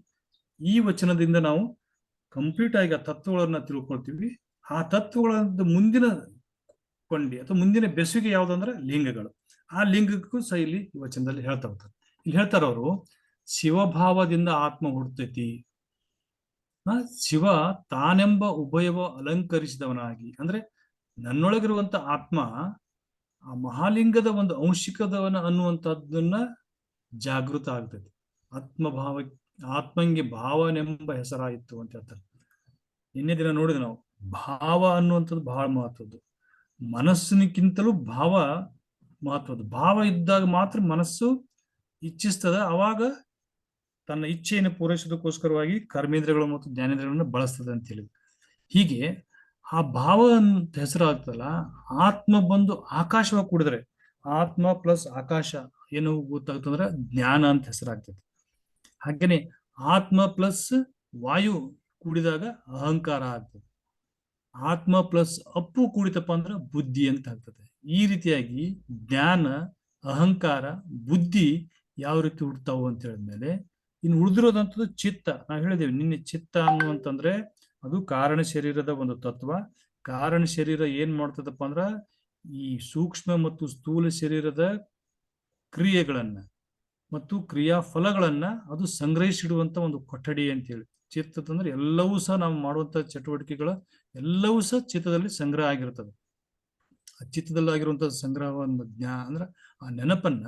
ಈ ವಚನದಿಂದ ನಾವು ಕಂಪ್ಲೀಟ್ ಆಗಿ ಆ ತತ್ವಗಳನ್ನ ತಿಳ್ಕೊಳ್ತೀವಿ. ಆ ತತ್ವಗಳ ಮುಂದಿನ ಕೊಂಡಿ ಅಥವಾ ಮುಂದಿನ ಬೆಸುಗೆ ಯಾವ್ದಂದ್ರೆ ಲಿಂಗಗಳು. ಆ ಲಿಂಗಕ್ಕೂ ಸಹ ಇಲ್ಲಿ ಈ ವಚನದಲ್ಲಿ ಹೇಳ್ತಾ ಹೋಗ್ತಾರೆ. ಇಲ್ಲಿ ಹೇಳ್ತಾರ ಅವರು, ಶಿವಭಾವದಿಂದ ಆತ್ಮ ಹುಡ್ತೈತಿ. ಶಿವ ತಾನೆಂಬ ಉಭಯವ ಅಲಂಕರಿಸಿದವನಾಗಿ, ಅಂದ್ರೆ ನನ್ನೊಳಗಿರುವಂತ ಆತ್ಮ ಆ ಮಹಾಲಿಂಗದ ಒಂದು ಅಂಶಿಕದವನ ಅನ್ನುವಂಥದ್ದನ್ನ ಜಾಗೃತ ಆಗ್ತೈತಿ. ಆತ್ಮಭಾವ, ಆತ್ಮಂಗೆ ಭಾವನೆಂಬ ಹೆಸರಾಯಿತು ಅಂತ ಹೇಳ್ತಾರೆ. ನಿನ್ನೆ ದಿನ ನೋಡಿದ ನಾವು, ಭಾವ ಅನ್ನುವಂಥದ್ದು ಬಹಳ ಮಹತ್ವದ್ದು. ಮನಸ್ಸಿನಕ್ಕಿಂತಲೂ ಭಾವ ಮಹತ್ವದ್ದು. ಭಾವ ಇದ್ದಾಗ ಮಾತ್ರ ಮನಸ್ಸು ಇಚ್ಛಿಸ್ತದ, ಅವಾಗ ತನ್ನ ಇಚ್ಛೆಯನ್ನು ಪೂರೈಸೋದಕ್ಕೋಸ್ಕರವಾಗಿ ಕರ್ಮೇಂದ್ರಿಯಗಳು ಮತ್ತು ಜ್ಞಾನೇಂದ್ರಿಯಗಳನ್ನು ಬಳಸ್ತದೆ ಅಂತ ಹೇಳಿ. ಹೀಗೆ ಆ ಭಾವ ಅಂತ ಹೆಸರಾಗ್ತದಲ್ಲ, ಆತ್ಮ ಬಂದು ಆಕಾಶವಾಗಿ ಕೂಡಿದ್ರೆ, ಆತ್ಮ ಪ್ಲಸ್ ಆಕಾಶ ಏನು ಗೊತ್ತಾಗ್ತಂದ್ರೆ ಜ್ಞಾನ ಅಂತ ಹೆಸರಾಗ್ತದೆ. ಹಾಗೇನೆ ಆತ್ಮ ಪ್ಲಸ್ ವಾಯು ಕೂಡಿದಾಗ ಅಹಂಕಾರ ಆಗ್ತದೆ. ಆತ್ಮ ಪ್ಲಸ್ ಅಪ್ಪು ಕೂಡಿತಪ್ಪ ಅಂದ್ರೆ ಬುದ್ಧಿ ಅಂತ ಆಗ್ತದೆ. ಈ ರೀತಿಯಾಗಿ ಜ್ಞಾನ, ಅಹಂಕಾರ, ಬುದ್ಧಿ ಯಾವ ರೀತಿ ಹುಡ್ತಾವು ಅಂತ ಹೇಳಿದ್ಮೇಲೆ, ಇನ್ನು ಉಳಿದಿರೋದಂಥದ್ದು ಚಿತ್ತ. ನಾವು ಹೇಳಿದೇವೆ ನಿನ್ನೆ, ಚಿತ್ತ ಅನ್ನುವಂತಂದ್ರೆ ಅದು ಕಾರಣ ಶರೀರದ ಒಂದು ತತ್ವ. ಕಾರಣ ಶರೀರ ಏನ್ ಮಾಡ್ತದಪ್ಪ ಅಂದ್ರ ಈ ಸೂಕ್ಷ್ಮ ಮತ್ತು ಸ್ಥೂಲ ಶರೀರದ ಕ್ರಿಯೆಗಳನ್ನ ಮತ್ತು ಕ್ರಿಯಾಫಲಗಳನ್ನ ಅದು ಸಂಗ್ರಹಿಸಿಡುವಂತ ಒಂದು ಕೊಠಡಿ ಅಂತ ಹೇಳಿ. ಚಿತ್ತದಂದ್ರೆ ಎಲ್ಲವೂ ಸಹ ನಾವು ಮಾಡುವಂತ ಚಟುವಟಿಕೆಗಳ ಎಲ್ಲವೂ ಸಹ ಚಿತ್ತದಲ್ಲಿ ಸಂಗ್ರಹ ಆಗಿರ್ತದೆ. ಆ ಚಿತ್ತದಲ್ಲಾಗಿರುವಂತಹ ಸಂಗ್ರಹವನ್ನು ಅಂದ್ರೆ ಆ ನೆನಪನ್ನ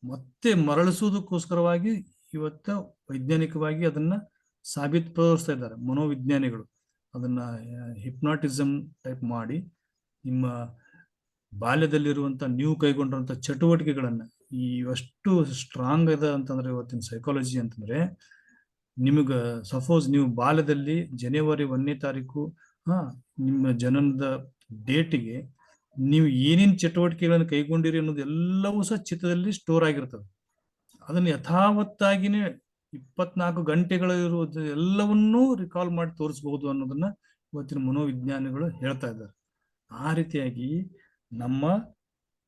ಮತ್ತೆ ಮರಳಿಸುವುದಕ್ಕೋಸ್ಕರವಾಗಿ ಇವತ್ತ ವೈಜ್ಞಾನಿಕವಾಗಿ ಅದನ್ನ ಸಾಬೀತುಪಡಿಸ್ತಾ ಇದ್ದಾರೆ ಮನೋವಿಜ್ಞಾನಿಗಳು. ಅದನ್ನ ಹಿಪ್ನಾಟಿಸಮ್ ಟೈಪ್ ಮಾಡಿ ನಿಮ್ಮ ಬಾಲ್ಯದಲ್ಲಿರುವಂತ ನೀವು ಕೈಗೊಂಡಿರುವಂತ ಚಟುವಟಿಕೆಗಳನ್ನ ಈ ಅಷ್ಟು ಸ್ಟ್ರಾಂಗ್ ಅದ ಅಂತಂದ್ರೆ ಇವತ್ತಿನ ಸೈಕಾಲಜಿ ಅಂತಂದ್ರೆ, ನಿಮಗ ಸಪೋಸ್ ನೀವು ಬಾಲ್ಯದಲ್ಲಿ ಜನವರಿ 1ನೇ ತಾರೀಕು ನಿಮ್ಮ ಜನನದ ಡೇಟಿಗೆ ನೀವು ಏನೇನ್ ಚಟುವಟಿಕೆಗಳನ್ನು ಕೈಗೊಂಡಿರಿ ಅನ್ನೋದು ಎಲ್ಲವೂ ಸಹ ಚಿತ್ತದಲ್ಲಿ ಸ್ಟೋರ್ ಆಗಿರ್ತದೆ. ಅದನ್ನ ಯಥಾವತ್ತಾಗಿನೇ 24 ಗಂಟೆಗಳ ಇರುವುದು ಎಲ್ಲವನ್ನೂ ರಿಕಾಲ್ ಮಾಡಿ ತೋರಿಸಬಹುದು ಅನ್ನೋದನ್ನ ಇವತ್ತಿನ ಮನೋವಿಜ್ಞಾನಿಗಳು ಹೇಳ್ತಾ ಇದ್ದಾರೆ. ಆ ರೀತಿಯಾಗಿ ನಮ್ಮ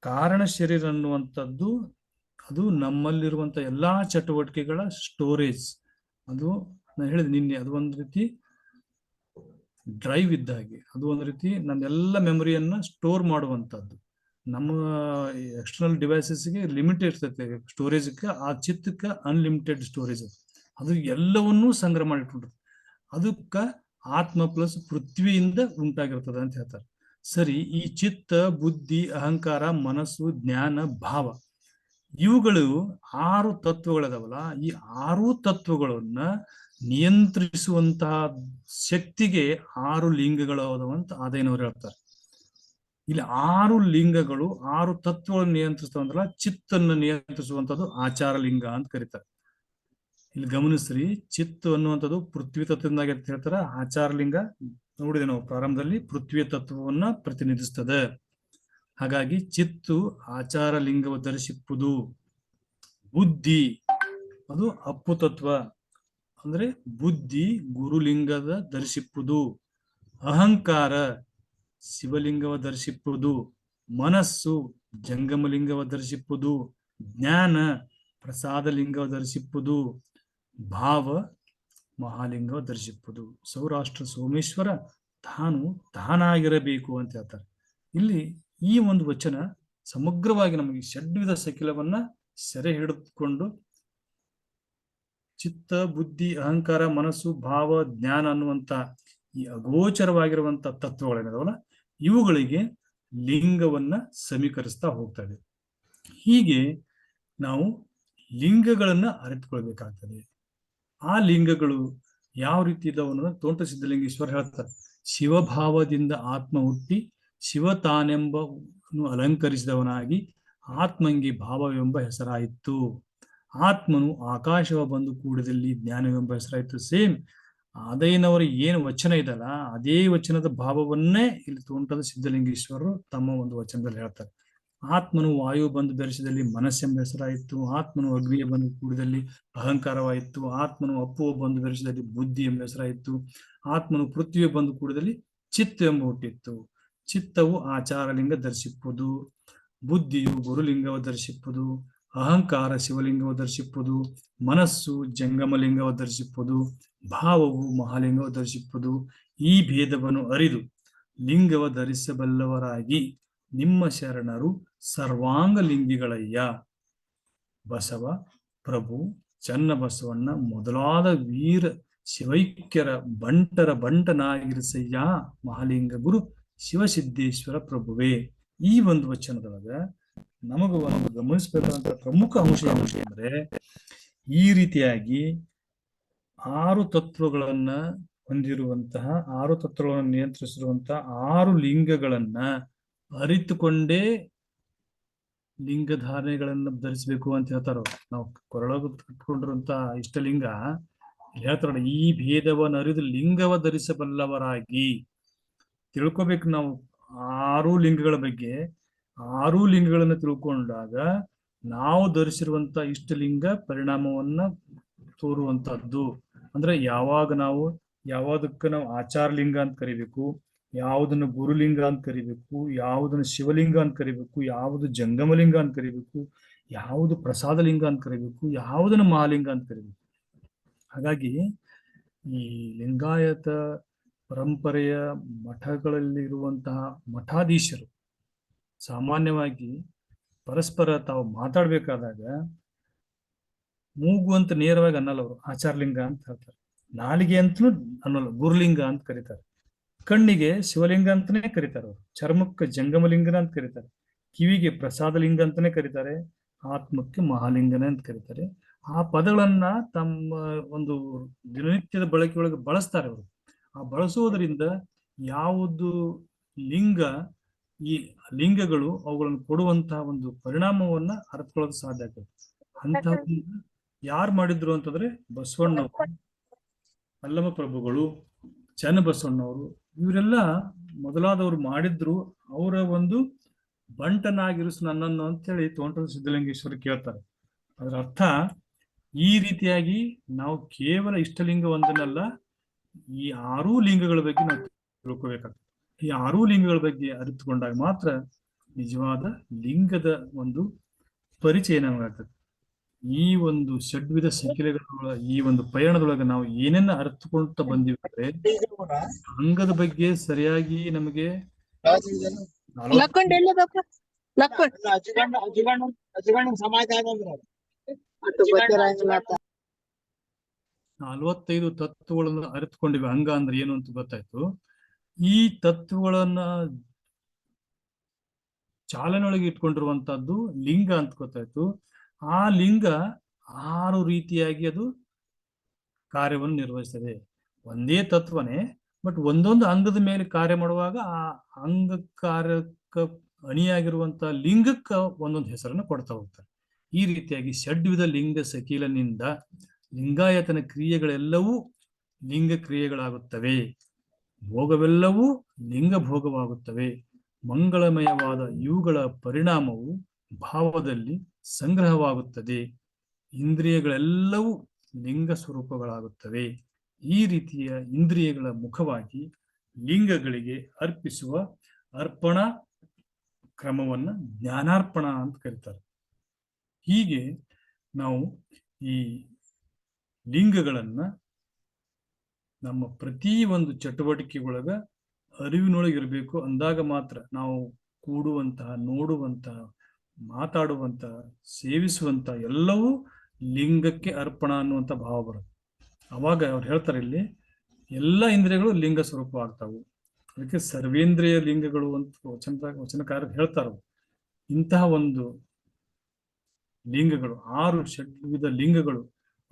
ಕಾರಣ ಶರೀರ ಅನ್ನುವಂಥದ್ದು ಅದು ನಮ್ಮಲ್ಲಿರುವಂತ ಎಲ್ಲಾ ಚಟುವಟಿಕೆಗಳ ಸ್ಟೋರೇಜ್. ಅದು ನಾನು ಹೇಳಿದೆ ನಿನ್ನೆ, ಅದು ಒಂದು ರೀತಿ ಡ್ರೈವ್ ಇದ್ದ ಹಾಗೆ. ಅದು ಒಂದು ರೀತಿ ನಮ್ಮೆಲ್ಲ ಮೆಮೊರಿಯನ್ನ ಸ್ಟೋರ್ ಮಾಡುವಂತದ್ದು. ನಮ್ಮ ಎಕ್ಸ್ಟರ್ನಲ್ ಡಿವೈಸಸ್ಗೆ ಲಿಮಿಟ್ ಇರ್ತೈತೆ ಸ್ಟೋರೇಜ್ಗೆ, ಆ ಚಿತ್ತಕ್ಕೆ ಅನ್ಲಿಮಿಟೆಡ್ ಸ್ಟೋರೇಜ್. ಅದು ಎಲ್ಲವನ್ನೂ ಸಂಗ್ರಹ ಮಾಡಿಟ್ಬಿಡ್ತದೆ. ಅದಕ್ಕ ಆತ್ಮ ಪ್ಲಸ್ ಪೃಥ್ವಿಯಿಂದ ಉಂಟಾಗಿರ್ತದೆ ಅಂತ ಹೇಳ್ತಾರೆ. ಸರಿ, ಈ ಚಿತ್ತ, ಬುದ್ಧಿ, ಅಹಂಕಾರ, ಮನಸ್ಸು, ಜ್ಞಾನ, ಭಾವ ಇವುಗಳು 6 ತತ್ವಗಳದಾವಲ್ಲ, ಈ 6 ತತ್ವಗಳನ್ನ ನಿಯಂತ್ರಿಸುವಂತಹ ಶಕ್ತಿಗೆ 6 ಲಿಂಗಗಳು ಅಂತ ಆದಾಯನವರು ಹೇಳ್ತಾರೆ. ಇಲ್ಲಿ 6 ಲಿಂಗಗಳು 6 ತತ್ವಗಳನ್ನು ನಿಯಂತ್ರಿಸ್ತವಂದ್ರಲ್ಲ, ಚಿತ್ತನ್ನು ನಿಯಂತ್ರಿಸುವಂತದ್ದು ಆಚಾರ ಲಿಂಗ ಅಂತ ಕರೀತಾರೆ. ಇಲ್ಲಿ ಗಮನಿಸ್ರಿ, ಚಿತ್ತು ಅನ್ನುವಂಥದ್ದು ಪೃಥ್ವಿ ತತ್ವದಿಂದ ಹೇಳ್ತಾರ. ಆಚಾರ ಲಿಂಗ ನೋಡಿದೆ ನಾವು ಪ್ರಾರಂಭದಲ್ಲಿ, ಪೃಥ್ವಿ ತತ್ವವನ್ನ ಪ್ರತಿನಿಧಿಸ್ತದೆ. ಹಾಗಾಗಿ ಚಿತ್ತು ಆಚಾರ ಲಿಂಗವ ಧರಿಸಿಪ್ಪುದು. ಬುದ್ಧಿ ಅದು ಅಪ್ಪು ತತ್ವ, ಅಂದ್ರೆ ಬುದ್ಧಿ ಗುರುಲಿಂಗದ ಧರಿಸಿಪ್ಪುದು. ಅಹಂಕಾರ ಶಿವಲಿಂಗವ ಧರಿಸಿಪ್ಪುದು. ಮನಸ್ಸು ಜಂಗಮಲಿಂಗವ ಧರಿಸಿಪ್ಪುದು. ಜ್ಞಾನ ಪ್ರಸಾದ ಲಿಂಗವ ಧರಿಸಿಪ್ಪುದು. ಭಾವ ಮಹಾಲಿಂಗವ ಧರಿಸಿಪ್ಪುದು. ಸೌರಾಷ್ಟ್ರ ಸೋಮೇಶ್ವರ ತಾನು ತಾನಾಗಿರಬೇಕು ಅಂತ ಹೇಳ್ತಾರೆ. ಇಲ್ಲಿ ಈ ಒಂದು ವಚನ ಸಮಗ್ರವಾಗಿ ನಮಗೆ ಷಡ್ವಿಧ ಸಕಿಲವನ್ನ ಸೆರೆ ಹಿಡಿದುಕೊಂಡು ಚಿತ್ತ, ಬುದ್ಧಿ, ಅಹಂಕಾರ, ಮನಸ್ಸು, ಭಾವ, ಜ್ಞಾನ ಅನ್ನುವಂತ ಈ ಅಗೋಚರವಾಗಿರುವಂತ ತತ್ವಗಳೇನದವಲ್ಲ, ಇವುಗಳಿಗೆ ಲಿಂಗವನ್ನ ಸಮೀಕರಿಸ್ತಾ ಹೋಗ್ತಾ ಇದೆ. ಹೀಗೆ ನಾವು ಲಿಂಗಗಳನ್ನ ಅರಿತುಕೊಳ್ಬೇಕಾಗ್ತದೆ. ಆ ಲಿಂಗಗಳು ಯಾವ ರೀತಿ ಇದಾವ ಅನ್ನೋದನ್ನ ತೋಂಟ ಸಿದ್ಧಲಿಂಗೇಶ್ವರ ಹೇಳ್ತಾರೆ. ಶಿವಭಾವದಿಂದ ಆತ್ಮ ಹುಟ್ಟಿ ಶಿವ ತಾನೆಂಬ ಅಲಂಕರಿಸಿದವನಾಗಿ ಆತ್ಮಂಗೆ ಭಾವವೆಂಬ ಹೆಸರಾಯಿತು. ಆತ್ಮನು ಆಕಾಶವ ಬಂದು ಕೂಡದಲ್ಲಿ ಜ್ಞಾನವೆಂಬ ಹೆಸರಾಯಿತು. ಸೇಮ್ ಆದೈನವರ ಏನು ವಚನ ಇದಲ್ಲ, ಅದೇ ವಚನದ ಭಾವವನ್ನೇ ಇಲ್ಲಿ ತೋಂಟದ ಸಿದ್ಧಲಿಂಗೇಶ್ವರರು ತಮ್ಮ ಒಂದು ವಚನದಲ್ಲಿ ಹೇಳ್ತಾರೆ. ಆತ್ಮನು ವಾಯು ಬಂದು ಬೆರೆಸಿದಲ್ಲಿ ಮನಸ್ಸೆಂಬ ಹೆಸರಾಯಿತು. ಆತ್ಮನು ಅಗ್ನಿಯ ಬಂದು ಕೂಡಿದಲ್ಲಿ ಅಹಂಕಾರವಾಯಿತು. ಆತ್ಮನು ಅಪ್ಪುವ ಬಂದು ಬೆರೆಸಿದಲ್ಲಿ ಬುದ್ಧಿ ಎಂಬ ಹೆಸರಾಯಿತು. ಆತ್ಮನು ಪೃಥ್ವಿಯ ಬಂದು ಕೂಡಿದಲ್ಲಿ ಚಿತ್ತ ಎಂಬ ಹುಟ್ಟಿತ್ತು. ಚಿತ್ತವು ಆಚಾರಲಿಂಗ ಧರಿಸಿಪ್ಪುದು. ಬುದ್ಧಿಯು ಗುರುಲಿಂಗವ ಧರಿಸಿಪ್ಪುದು. ಅಹಂಕಾರ ಶಿವಲಿಂಗವ ಧರಿಸಿಪ್ಪುದು. ಮನಸ್ಸು ಜಂಗಮಲಿಂಗವ ಧರಿಸಿಪ್ಪುದು. ಭಾವವು ಮಹಾಲಿಂಗವ ಧರಿಸಿಪ್ಪುದು. ಈ ಭೇದವನ್ನು ಅರಿದು ಲಿಂಗವ ಧರಿಸಬಲ್ಲವರಾಗಿ ನಿಮ್ಮ ಶರಣರು ಸರ್ವಾಂಗ ಲಿಂಗಿಗಳಯ್ಯ. ಬಸವ, ಪ್ರಭು, ಚನ್ನಬಸವಣ್ಣ ಮೊದಲಾದ ವೀರ ಶಿವೈಕ್ಯರ ಬಂಟರ ಬಂಟನಾಗಿರಿಸಯ್ಯ ಮಹಾಲಿಂಗ ಗುರು ಶಿವಸಿದ್ದೇಶ್ವರ ಪ್ರಭುವೇ. ಈ ಒಂದು ವಚನದೊಳಗ ನಮಗ ಒಂದು ಗಮನಿಸಬೇಕಾದಂತ ಪ್ರಮುಖ ಅಂಶ ಅಂದ್ರೆ, ಈ ರೀತಿಯಾಗಿ 6 ತತ್ವಗಳನ್ನ ಹೊಂದಿರುವಂತಹ, 6 ತತ್ವಗಳನ್ನು ನಿಯಂತ್ರಿಸಿರುವಂತಹ 6 ಲಿಂಗಗಳನ್ನ ಅರಿತುಕೊಂಡೇ ಲಿಂಗಧಾರಣೆಗಳನ್ನ ಧರಿಸಬೇಕು ಅಂತ ಹೇಳ್ತಾರ. ನಾವು ಕೊರಳಗ ಕಟ್ಕೊಂಡಿರುವಂತ ಇಷ್ಟಲಿಂಗ ಹೇಳ್ತಾರ, ಈ ಭೇದವನ್ನು ಅರಿದು ಲಿಂಗವ ಧರಿಸಬಲ್ಲವರಾಗಿ. ತಿಳ್ಕೊಬೇಕು ನಾವು 6 ಲಿಂಗಗಳ ಬಗ್ಗೆ. 6 ಲಿಂಗಗಳನ್ನ ತಿಳ್ಕೊಂಡಾಗ ನಾವು ಧರಿಸಿರುವಂತ ಇಷ್ಟಲಿಂಗ ಪರಿಣಾಮವನ್ನ ತೋರುವಂತಹದ್ದು. ಅಂದ್ರೆ ಯಾವಾಗ ನಾವು ಯಾವುದಕ್ಕೆ ನಾವು ಆಚಾರ ಲಿಂಗ ಅಂತ ಕರಿಬೇಕು, ಯಾವುದನ್ನು ಗುರುಲಿಂಗ ಅಂತ ಕರಿಬೇಕು, ಯಾವುದನ್ನು ಶಿವಲಿಂಗ ಅಂತ ಕರಿಬೇಕು, ಯಾವುದು ಜಂಗಮಲಿಂಗ ಅಂತ ಕರಿಬೇಕು, ಯಾವುದು ಪ್ರಸಾದ ಲಿಂಗ ಅಂತ ಕರಿಬೇಕು, ಯಾವುದನ್ನು ಮಹಾಲಿಂಗ ಅಂತ ಕರಿಬೇಕು. ಹಾಗಾಗಿ ಈ ಲಿಂಗಾಯತ ಪರಂಪರೆಯ ಮಠಗಳಲ್ಲಿ ಇರುವಂತಹ ಮಠಾಧೀಶರು ಸಾಮಾನ್ಯವಾಗಿ ಪರಸ್ಪರ ತಾವು ಮಾತಾಡ್ಬೇಕಾದಾಗ ಮೂಗು ಅಂತ ನೇರವಾಗಿ ಅನ್ನಲ್ಲ, ಅವರು ಆಚಾರಲಿಂಗ ಅಂತ ಹೇಳ್ತಾರೆ. ನಾಲಿಗೆ ಅಂತನೂ ಅನ್ನಲ್ಲ, ಗುರುಲಿಂಗ ಅಂತ ಕರೀತಾರೆ. ಕಣ್ಣಿಗೆ ಶಿವಲಿಂಗ ಅಂತಾನೆ ಕರೀತಾರೆ ಅವರು. ಚರ್ಮಕ್ಕೆ ಜಂಗಮಲಿಂಗನ ಅಂತ ಕರೀತಾರೆ. ಕಿವಿಗೆ ಪ್ರಸಾದ ಲಿಂಗ ಅಂತಾನೆ ಕರೀತಾರೆ. ಆತ್ಮಕ್ಕೆ ಮಹಾಲಿಂಗನ ಅಂತ ಕರೀತಾರೆ. ಆ ಪದಗಳನ್ನ ತಮ್ಮ ಒಂದು ದಿನನಿತ್ಯದ ಬಳಕೆಯೊಳಗೆ ಬಳಸ್ತಾರೆ ಅವರು. ಆ ಬಳಸುವುದರಿಂದ ಯಾವುದು ಲಿಂಗ, ಈ ಲಿಂಗಗಳು ಅವುಗಳನ್ನು ಕೊಡುವಂತಹ ಒಂದು ಪರಿಣಾಮವನ್ನ ಅರ್ಥಕೊಳ್ಳೋದು ಸಾಧ್ಯ ಆಗ್ತದೆ. ಅಂತಹ ಯಾರು ಮಾಡಿದ್ರು ಅಂತಂದ್ರೆ ಬಸವಣ್ಣವರು, ಅಲ್ಲಮ ಪ್ರಭುಗಳು, ಚನ್ನಬಸವಣ್ಣವರು, ಇವರೆಲ್ಲ ಮೊದಲಾದವರು ಮಾಡಿದ್ರು. ಅವರ ಒಂದು ಬಂಟನಾಗಿರಿಸು ನನ್ನನ್ನು ಅಂತೇಳಿ ತೋಂಟದ ಸಿದ್ಧಲಿಂಗೇಶ್ವರ ಕೇಳ್ತಾರೆ. ಅದರ ಅರ್ಥ ಈ ರೀತಿಯಾಗಿ ನಾವು ಕೇವಲ ಇಷ್ಟಲಿಂಗ ಒಂದನ್ನಲ್ಲ, ಈ 6 ಲಿಂಗಗಳ ಬಗ್ಗೆ ನಾವು ತಿಳ್ಕೋಬೇಕಾಗ್ತದೆ. ಈ 6 ಲಿಂಗಗಳ ಬಗ್ಗೆ ಅರಿತುಕೊಂಡಾಗ ಮಾತ್ರ ನಿಜವಾದ ಲಿಂಗದ ಒಂದು ಪರಿಚಯ ನಮಗಾಗ್ತದೆ. ಈ ಒಂದು ಷಡ್ವಿಧ ಸಕಿಲೆಗಳ ಈ ಒಂದು ಪಯಣದೊಳಗೆ ನಾವು ಏನೇನ ಅರ್ಥಕೊಂತ ಬಂದಿದ್ರೆ ಅಂಗದ ಬಗ್ಗೆ ಸರಿಯಾಗಿ ನಮಗೆ 45 ತತ್ವಗಳನ್ನ ಅರಿತುಕೊಂಡಿವಿ. ಅಂಗ ಅಂದ್ರೆ ಏನು ಅಂತ ಗೊತ್ತಾಯ್ತು. ಈ ತತ್ವಗಳನ್ನ ಚಾಲನೆಯೊಳಗೆ ಇಟ್ಕೊಂಡಿರುವಂತಹದ್ದು ಲಿಂಗ ಅಂತ ಗೊತ್ತಾಯ್ತು. ಆ ಲಿಂಗ 6 ರೀತಿಯಾಗಿ ಅದು ಕಾರ್ಯವನ್ನು ನಿರ್ವಹಿಸ್ತದೆ. ಒಂದೇ ತತ್ವನೇ, ಬಟ್ ಒಂದೊಂದು ಅಂಗದ ಮೇಲೆ ಕಾರ್ಯ ಮಾಡುವಾಗ ಆ ಅಂಗ ಕಾರ್ಯಕ್ಕ ಅಣಿಯಾಗಿರುವಂತಹ ಲಿಂಗಕ್ಕ ಒಂದೊಂದು ಹೆಸರನ್ನು ಕೊಡ್ತಾ ಹೋಗ್ತಾರೆ. ಈ ರೀತಿಯಾಗಿ ಷಡ್ವಿಧ ಲಿಂಗ ಸಕೀಲನಿಂದ ಲಿಂಗಾಯತನ ಕ್ರಿಯೆಗಳೆಲ್ಲವೂ ಲಿಂಗ ಕ್ರಿಯೆಗಳಾಗುತ್ತವೆ. ಭೋಗವೆಲ್ಲವೂ ಲಿಂಗ ಭೋಗವಾಗುತ್ತವೆ. ಮಂಗಳಮಯವಾದ ಇವುಗಳ ಪರಿಣಾಮವು ಭಾವದಲ್ಲಿ ಸಂಗ್ರಹವಾಗುತ್ತದೆ. ಇಂದ್ರಿಯಗಳೆಲ್ಲವೂ ಲಿಂಗ ಸ್ವರೂಪಗಳಾಗುತ್ತವೆ. ಈ ರೀತಿಯ ಇಂದ್ರಿಯಗಳ ಮುಖವಾಗಿ ಲಿಂಗಗಳಿಗೆ ಅರ್ಪಿಸುವ ಅರ್ಪಣಾ ಕ್ರಮವನ್ನ ಜ್ಞಾನಾರ್ಪಣ ಅಂತ ಕರೀತಾರೆ. ಹೀಗೆ ನಾವು ಈ ಲಿಂಗಗಳನ್ನ ನಮ್ಮ ಪ್ರತಿ ಒಂದು ಚಟುವಟಿಕೆಯೊಳಗ ಅರಿವಿನೊಳಗಿರಬೇಕು. ಅಂದಾಗ ಮಾತ್ರ ನಾವು ಕೂಡುವಂತಹ, ನೋಡುವಂತಹ, ಮಾತಾಡುವಂತಹ, ಸೇವಿಸುವಂತಹ ಎಲ್ಲವೂ ಲಿಂಗಕ್ಕೆ ಅರ್ಪಣ ಅನ್ನುವಂಥ ಭಾವ ಬರುತ್ತೆ. ಅವಾಗ ಅವ್ರು ಹೇಳ್ತಾರೆ, ಇಲ್ಲಿ ಎಲ್ಲ ಇಂದ್ರಿಯಗಳು ಲಿಂಗ ಸ್ವರೂಪ ಆಗ್ತಾವು. ಅದಕ್ಕೆ ಸರ್ವೇಂದ್ರಿಯ ಲಿಂಗಗಳು ಅಂತ ವಚನಕಾರ ಹೇಳ್ತಾರ. ಇಂತಹ ಒಂದು ಲಿಂಗಗಳು 6 ಷಡ್ವಿಧ ಲಿಂಗಗಳು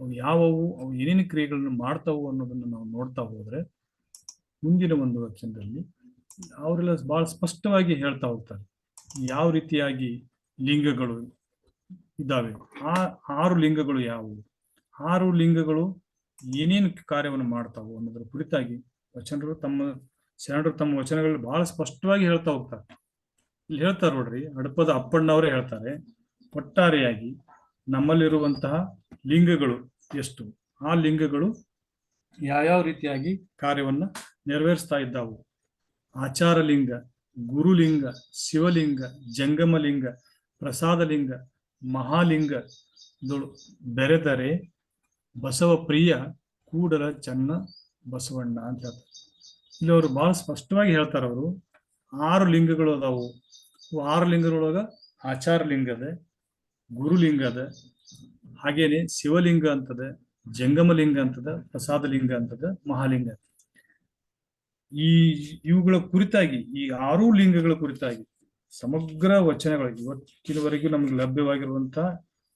ಅವು ಯಾವುವು, ಅವು ಏನೇನು ಕ್ರಿಯೆಗಳನ್ನು ಮಾಡ್ತಾವು ಅನ್ನೋದನ್ನು ನಾವು ನೋಡ್ತಾ ಹೋದ್ರೆ ಮುಂದಿನ ಒಂದು ವಚನದಲ್ಲಿ ಅವರೆಲ್ಲ ಬಹಳ ಸ್ಪಷ್ಟವಾಗಿ ಹೇಳ್ತಾ ಹೋಗ್ತಾರೆ ಯಾವ ರೀತಿಯಾಗಿ ಲಿಂಗಗಳು ಇದ್ದಾವೆ. ಆ 6 ಲಿಂಗಗಳು ಯಾವುವು, 6 ಲಿಂಗಗಳು ಏನೇನು ಕಾರ್ಯವನ್ನು ಮಾಡ್ತಾವು ಅನ್ನೋದ್ರ ಕುರಿತಾಗಿ ಶರಣರು ತಮ್ಮ ವಚನಗಳಲ್ಲಿ ಬಹಳ ಸ್ಪಷ್ಟವಾಗಿ ಹೇಳ್ತಾ ಹೋಗ್ತಾರೆ. ಇಲ್ಲಿ ಹೇಳ್ತಾರೆ ನೋಡ್ರಿ, ಹಡಪದ ಅಪ್ಪಣ್ಣವರೇ ಹೇಳ್ತಾರೆ, ಒಟ್ಟಾರೆಯಾಗಿ ನಮ್ಮಲ್ಲಿರುವಂತಹ ಲಿಂಗಗಳು ಎಷ್ಟು, ಆ ಲಿಂಗಗಳು ಯಾವ್ಯಾವ ರೀತಿಯಾಗಿ ಕಾರ್ಯವನ್ನ ನೆರವೇರಿಸ್ತಾ ಇದ್ದಾವು. ಆಚಾರಲಿಂಗ, ಗುರುಲಿಂಗ, ಶಿವಲಿಂಗ, ಜಂಗಮಲಿಂಗ, ಪ್ರಸಾದಲಿಂಗ, ಮಹಾಲಿಂಗದಳು ಬೆರೆದರೆ ಬಸವ ಪ್ರಿಯ ಕೂಡಲ ಚನ್ನ ಬಸವಣ್ಣ ಅಂತ ಹೇಳ್ತಾರೆ. ಇಲ್ಲಿ ಅವರು ಬಹಳ ಸ್ಪಷ್ಟವಾಗಿ ಹೇಳ್ತಾರೆ. ಅವರು 6 ಲಿಂಗಗಳು ಅದಾವು. 6 ಲಿಂಗಗಳೊಳಗ ಆಚಾರ ಲಿಂಗ ಅದ, ಗುರುಲಿಂಗ ಅದ, ಹಾಗೇನೆ ಶಿವಲಿಂಗ ಅಂತದ, ಜಂಗಮಲಿಂಗ ಅಂತದ, ಪ್ರಸಾದಲಿಂಗ ಅಂತದ, ಮಹಾಲಿಂಗ. ಇವುಗಳ ಕುರಿತಾಗಿ, ಈ 6 ಲಿಂಗಗಳ ಕುರಿತಾಗಿ ಸಮಗ್ರ ವಚನಗಳು ಇವತ್ತಿನವರೆಗೂ ನಮ್ಗೆ ಲಭ್ಯವಾಗಿರುವಂತಹ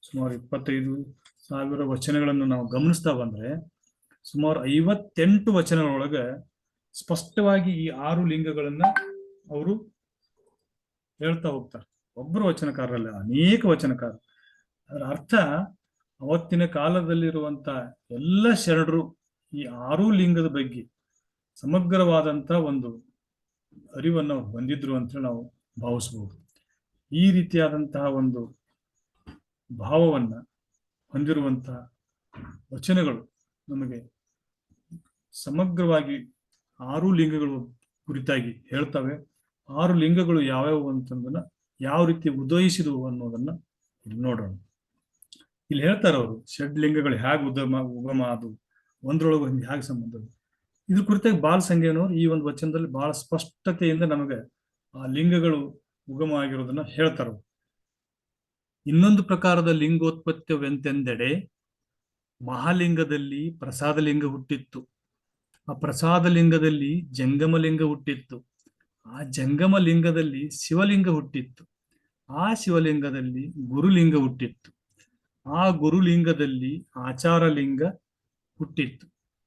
ಸುಮಾರು 25,000 ವಚನಗಳನ್ನು ನಾವು ಗಮನಿಸ್ತಾ ಬಂದ್ರೆ ಸುಮಾರು 58 ವಚನಗಳೊಳಗ ಸ್ಪಷ್ಟವಾಗಿ ಈ 6 ಲಿಂಗಗಳನ್ನ ಅವರು ಹೇಳ್ತಾ ಹೋಗ್ತಾರೆ. ಒಬ್ಬರು ವಚನಕಾರರಲ್ಲ, ಅನೇಕ ವಚನಕಾರ. ಅದರ ಅರ್ಥ ಅವತ್ತಿನ ಕಾಲದಲ್ಲಿರುವಂತ ಎಲ್ಲ ಶರಣರು ಈ 6 ಲಿಂಗದ ಬಗ್ಗೆ ಸಮಗ್ರವಾದಂತ ಒಂದು ಅರಿವನ್ನು ಹೊಂದಿದ್ರು ಅಂತ ನಾವು ಭಾವಿಸಬಹುದು. ಈ ರೀತಿಯಾದಂತಹ ಒಂದು ಭಾವವನ್ನ ಹೊಂದಿರುವಂತಹ ವಚನಗಳು ನಮಗೆ ಸಮಗ್ರವಾಗಿ 6 ಲಿಂಗಗಳು ಕುರಿತಾಗಿ ಹೇಳ್ತವೆ. 6 ಲಿಂಗಗಳು ಯಾವ್ಯಾವು ಅಂತಂದನ್ನ ಯಾವ ರೀತಿ ಉದಯಿಸಿದವು ಅನ್ನೋದನ್ನ ಇಲ್ಲಿ ನೋಡೋಣ. ಇಲ್ಲಿ ಹೇಳ್ತಾರೆ ಅವರು, ಷಡ್ಲಿಂಗಗಳು ಹೇಗೆ ಉಗಮ ಅದು, ಒಂದ್ರೊಳಗೆ ಒಂದು ಹೇಗೆ ಸಂಬಂಧ. ಇದ್ರ ಕುರಿತಾಗಿ ಬಾಲಸಂಗಯ್ಯನವರು ಈ ಒಂದು ವಚನದಲ್ಲಿ ಬಹಳ ಸ್ಪಷ್ಟತೆಯಿಂದ ನಮಗೆ ಆ ಲಿಂಗಗಳು ಉಗಮ ಆಗಿರೋದನ್ನ ಹೇಳ್ತಾರೆ. ಇನ್ನೊಂದು ಪ್ರಕಾರದ ಲಿಂಗೋತ್ಪತ್ತಿವೆಂತೆಂದೆಡೆ ಮಹಾಲಿಂಗದಲ್ಲಿ ಪ್ರಸಾದಲಿಂಗ ಹುಟ್ಟಿತ್ತು. ಆ ಪ್ರಸಾದಲಿಂಗದಲ್ಲಿ ಜಂಗಮಲಿಂಗ ಹುಟ್ಟಿತ್ತು. ಆ ಜಂಗಮಲಿಂಗದಲ್ಲಿ ಶಿವಲಿಂಗ ಹುಟ್ಟಿತ್ತು. ಆ ಶಿವಲಿಂಗದಲ್ಲಿ ಗುರುಲಿಂಗ ಹುಟ್ಟಿತ್ತು. ಆ ಗುರುಲಿಂಗದಲ್ಲಿ ಆಚಾರಲಿಂಗ ಹುಟ್ಟಿತ್ತು.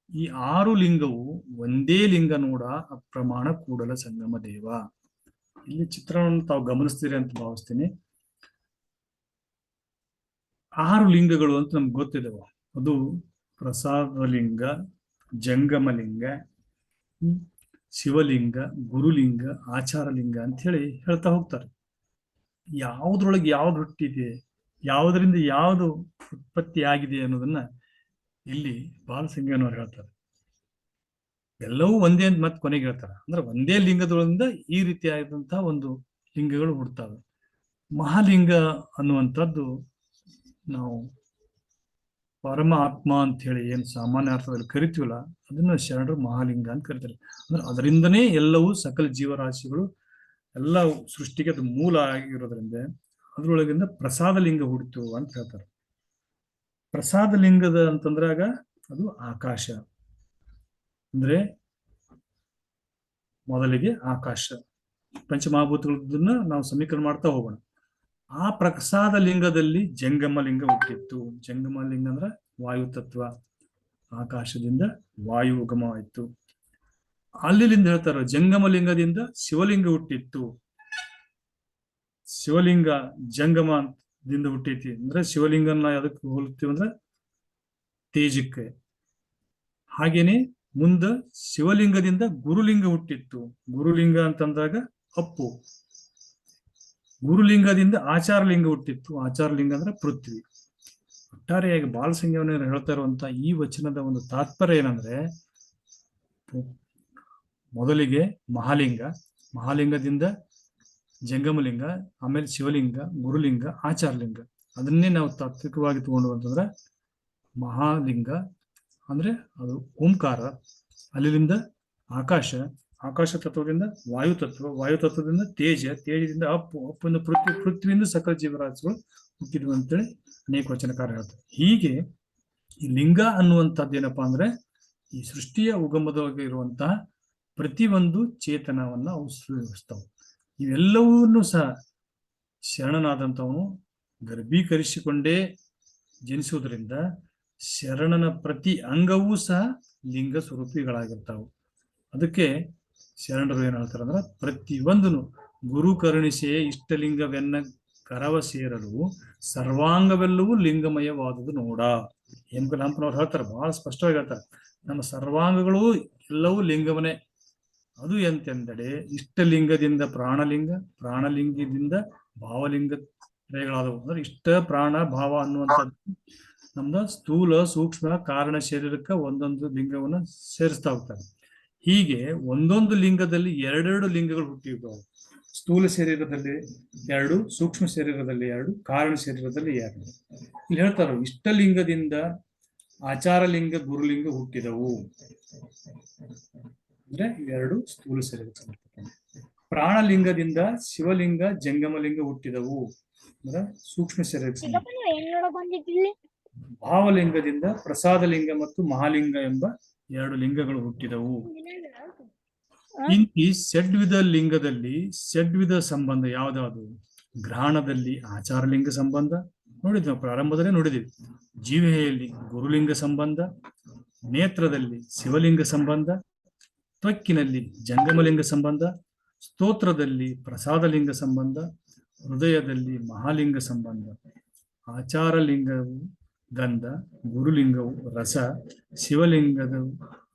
ಈ 6 ಲಿಂಗವು ಒಂದೇ ಲಿಂಗ ನೋಡ ಅಪ್ರಮಾಣ ಕೂಡಲ ಸಂಗಮ ದೇವ. ಇಲ್ಲಿ ಚಿತ್ರವನ್ನು ತಾವು ಗಮನಿಸ್ತೀರಿ ಅಂತ ಭಾವಿಸ್ತೀನಿ. 6 ಲಿಂಗಗಳು ಅಂತ ನಮ್ಗೆ ಗೊತ್ತಿದೆವು. ಅದು ಪ್ರಸಾದಲಿಂಗ, ಜಂಗಮಲಿಂಗ, ಶಿವಲಿಂಗ, ಗುರುಲಿಂಗ, ಆಚಾರಲಿಂಗ ಅಂತ ಹೇಳಿ ಹೇಳ್ತಾ ಹೋಗ್ತಾರೆ. ಯಾವುದ್ರೊಳಗೆ ಯಾವ್ದು ಹುಟ್ಟಿದೆ, ಯಾವುದರಿಂದ ಯಾವುದು ಉತ್ಪತ್ತಿ ಆಗಿದೆ ಅನ್ನೋದನ್ನ ಇಲ್ಲಿ ಬಾಲಸಂಗಯ್ಯನವರು ಹೇಳ್ತಾರೆ. ಎಲ್ಲವೂ ಒಂದೇ ಅಂತ ಮತ್ತೆ ಕೊನೆಗೆ ಹೇಳ್ತಾರೆ. ಅಂದ್ರೆ ಒಂದೇ ಲಿಂಗದೊಳಗಿಂದ ಈ ರೀತಿಯಾದಂತಹ ಒಂದು ಲಿಂಗಗಳು ಹುಡ್ತಾವೆ. ಮಹಾಲಿಂಗ ಅನ್ನುವಂಥದ್ದು ನಾವು ಪರಮ ಆತ್ಮ ಅಂತ ಹೇಳಿ ಏನು ಸಾಮಾನ್ಯ ಅರ್ಥದಲ್ಲಿ ಕರಿತೀವಲ್ಲ, ಅದನ್ನ ಶರಣರು ಮಹಾಲಿಂಗ ಅಂತ ಕರಿತಾರೆ. ಅಂದ್ರೆ ಅದರಿಂದನೇ ಎಲ್ಲವೂ ಸಕಲ ಜೀವರಾಶಿಗಳು ಎಲ್ಲ ಸೃಷ್ಟಿಗೆ ಅದು ಮೂಲ ಆಗಿರೋದ್ರಿಂದ ಅದ್ರೊಳಗಿಂದ ಪ್ರಸಾದ ಲಿಂಗ ಹುಡ್ತು ಅಂತ ಹೇಳ್ತಾರೆ. ಪ್ರಸಾದ ಲಿಂಗದ ಅಂತಂದ್ರಾಗ ಅದು ಆಕಾಶ. ಅಂದ್ರೆ ಮೊದಲಿಗೆ ಆಕಾಶ, ಪಂಚಮಹಾಭೂತಗಳನ್ನ ನಾವು ಸಮೀಕರಣ ಮಾಡ್ತಾ ಹೋಗೋಣ. ಆ ಪ್ರಸಾದ ಲಿಂಗದಲ್ಲಿ ಜಂಗಮ ಲಿಂಗ ಹುಟ್ಟಿತ್ತು. ಜಂಗಮ ಲಿಂಗ ಅಂದ್ರೆ ವಾಯು ತತ್ವ. ಆಕಾಶದಿಂದ ವಾಯು ಉಗಮವಾಯಿತು. ಅಲ್ಲಿಂದ ಹೇಳ್ತಾರ, ಜಂಗಮ ಲಿಂಗದಿಂದ ಶಿವಲಿಂಗ ಹುಟ್ಟಿತ್ತು. ಶಿವಲಿಂಗ ಜಂಗಮದಿಂದ ಹುಟ್ಟೈತಿ. ಅಂದ್ರೆ ಶಿವಲಿಂಗನ ಅದಕ್ಕೆ ಹೋಲುತ್ತೀವಿ ಅಂದ್ರೆ ತೇಜಕ್ಕೆ. ಹಾಗೇನೆ ಮುಂದ ಶಿವಲಿಂಗದಿಂದ ಗುರುಲಿಂಗ ಹುಟ್ಟಿತ್ತು. ಗುರುಲಿಂಗ ಅಂತಂದಾಗ ಅಪ್ಪು. ಗುರುಲಿಂಗದಿಂದ ಆಚಾರಲಿಂಗ ಹುಟ್ಟಿತ್ತು. ಆಚಾರಲಿಂಗ ಅಂದ್ರೆ ಪೃಥ್ವಿ. ಒಟ್ಟಾರೆಯಾಗಿ ಬಾಲಸಂಖ್ಯವನ್ನು ಹೇಳ್ತಾ ಇರುವಂತ ಈ ವಚನದ ಒಂದು ತಾತ್ಪರ್ಯ ಏನಂದ್ರೆ, ಮೊದಲಿಗೆ ಮಹಾಲಿಂಗ, ಮಹಾಲಿಂಗದಿಂದ ಜಂಗಮಲಿಂಗ, ಆಮೇಲೆ ಶಿವಲಿಂಗ, ಗುರುಲಿಂಗ, ಆಚಾರಲಿಂಗ. ಅದನ್ನೇ ನಾವು ತಾತ್ವಿಕವಾಗಿ ತಗೊಂಡು ಅಂತಂದ್ರೆ ಮಹಾಲಿಂಗ ಅಂದ್ರೆ ಅದು ಓಂಕಾರ, ಅಲ್ಲಿಂದ ಆಕಾಶ, ಆಕಾಶ ತತ್ವದಿಂದ ವಾಯು ತತ್ವ, ವಾಯು ತತ್ವದಿಂದ ತೇಜ, ತೇಜದಿಂದ ಅಪ್ಪು, ಅಪ್ಪಿಂದ ಪೃಥ್ವಿ, ಪೃಥ್ವಿಯಿಂದ ಸಕಲ ಜೀವರಾಶಿಗಳು ಹುಟ್ಟಿದ್ವು ಅಂತೇಳಿ ಅನೇಕ ವಚನಕಾರ ಹೇಳ್ತಾರೆ. ಹೀಗೆ ಈ ಲಿಂಗ ಅನ್ನುವಂಥದ್ದು ಏನಪ್ಪಾ ಅಂದ್ರೆ ಈ ಸೃಷ್ಟಿಯ ಉಗಮದೊಳಗೆ ಇರುವಂತಹ ಪ್ರತಿಯೊಂದು ಚೇತನವನ್ನ ಅವು ಸೃಷ್ಟಿಸ್ತವೆ. ಇವೆಲ್ಲವನ್ನೂ ಸಹ ಶರಣನಾದಂಥವನು ಗರ್ಭೀಕರಿಸಿಕೊಂಡೇ ಜನಿಸುವುದರಿಂದ ಶರಣನ ಪ್ರತಿ ಅಂಗವೂ ಸಹ ಲಿಂಗ ಸ್ವರೂಪಿಗಳಾಗಿರ್ತಾವೆ. ಅದಕ್ಕೆ ಶರಣರು ಏನ್ ಹೇಳ್ತಾರೆ ಅಂದ್ರೆ, ಪ್ರತಿಯೊಂದನು ಗುರು ಕರುಣಿಸೆ ಇಷ್ಟಲಿಂಗವೆನ್ನ ಕರವ ಸೇರಲು ಸರ್ವಾಂಗವೆಲ್ಲವೂ ಲಿಂಗಮಯವಾದುದು ನೋಡ. ಹಂಪನವ್ರು ಹೇಳ್ತಾರೆ, ಬಹಳ ಸ್ಪಷ್ಟವಾಗಿ ಹೇಳ್ತಾರೆ, ನಮ್ಮ ಸರ್ವಾಂಗಗಳು ಎಲ್ಲವೂ ಲಿಂಗವನೇ. ಅದು ಎಂತೆಂದಡೆ ಇಷ್ಟಲಿಂಗದಿಂದ ಪ್ರಾಣಲಿಂಗ, ಪ್ರಾಣಲಿಂಗದಿಂದ ಭಾವಲಿಂಗ ತ್ರಯಗಳಾದವು. ಅಂದ್ರೆ ಇಷ್ಟ, ಪ್ರಾಣ, ಭಾವ ಅನ್ನುವಂಥದ್ದು ನಮ್ದು ಸ್ಥೂಲ, ಸೂಕ್ಷ್ಮ, ಕಾರಣ ಶರೀರಕ್ಕೆ ಒಂದೊಂದು ಲಿಂಗವನ್ನು ಸೇರಿಸ್ತಾ ಹೋಗ್ತಾರೆ. ಹೀಗೆ ಒಂದೊಂದು ಲಿಂಗದಲ್ಲಿ ಎರಡೆರಡು ಲಿಂಗಗಳು ಹುಟ್ಟಿರ್ತಾವೆ. ಸ್ಥೂಲ ಶರೀರದಲ್ಲಿ 2, ಸೂಕ್ಷ್ಮ ಶರೀರದಲ್ಲಿ 2, ಕಾರಣ ಶರೀರದಲ್ಲಿ 2. ಇಲ್ಲಿ ಹೇಳ್ತಾರೆ, ಇಷ್ಟಲಿಂಗದಿಂದ ಆಚಾರಲಿಂಗ, ಗುರುಲಿಂಗ ಹುಟ್ಟಿದವು. ಅಂದ್ರೆ ಇವೆರಡು ಸ್ಥೂಲ ಶರೀರ. ಪ್ರಾಣಲಿಂಗದಿಂದ ಶಿವಲಿಂಗ, ಜಂಗಮಲಿಂಗ ಹುಟ್ಟಿದವು. ಅಂದ್ರೆ ಸೂಕ್ಷ್ಮ ಶರೀರ. ಭಾವಲಿಂಗದಿಂದ ಪ್ರಸಾದಲಿಂಗ ಮತ್ತು ಮಹಾಲಿಂಗ ಎಂಬ 2 ಲಿಂಗಗಳು ಹುಟ್ಟಿದವು. ಈ ಷಡ್ವಿಧ ಲಿಂಗದಲ್ಲಿ ಷಡ್ವಿಧ ಸಂಬಂಧ ಯಾವ್ದಾದ್ರು? ಗ್ರಹಣದಲ್ಲಿ ಆಚಾರಲಿಂಗ ಸಂಬಂಧ ನೋಡಿದ್ವಿ, ನಾವು ಪ್ರಾರಂಭದಲ್ಲೇ ನೋಡಿದ್ವಿ. ಜೀವೆಯಲ್ಲಿ ಗುರುಲಿಂಗ ಸಂಬಂಧ, ನೇತ್ರದಲ್ಲಿ ಶಿವಲಿಂಗ ಸಂಬಂಧ, ತ್ವಕ್ಕಿನಲ್ಲಿ ಜಂಗಮಲಿಂಗ ಸಂಬಂಧ, ಸ್ತೋತ್ರದಲ್ಲಿ ಪ್ರಸಾದಲಿಂಗ ಸಂಬಂಧ, ಹೃದಯದಲ್ಲಿ ಮಹಾಲಿಂಗ ಸಂಬಂಧ. ಆಚಾರಲಿಂಗವು ಗಂಧ, ಗುರುಲಿಂಗವು ರಸ, ಶಿವಲಿಂಗದ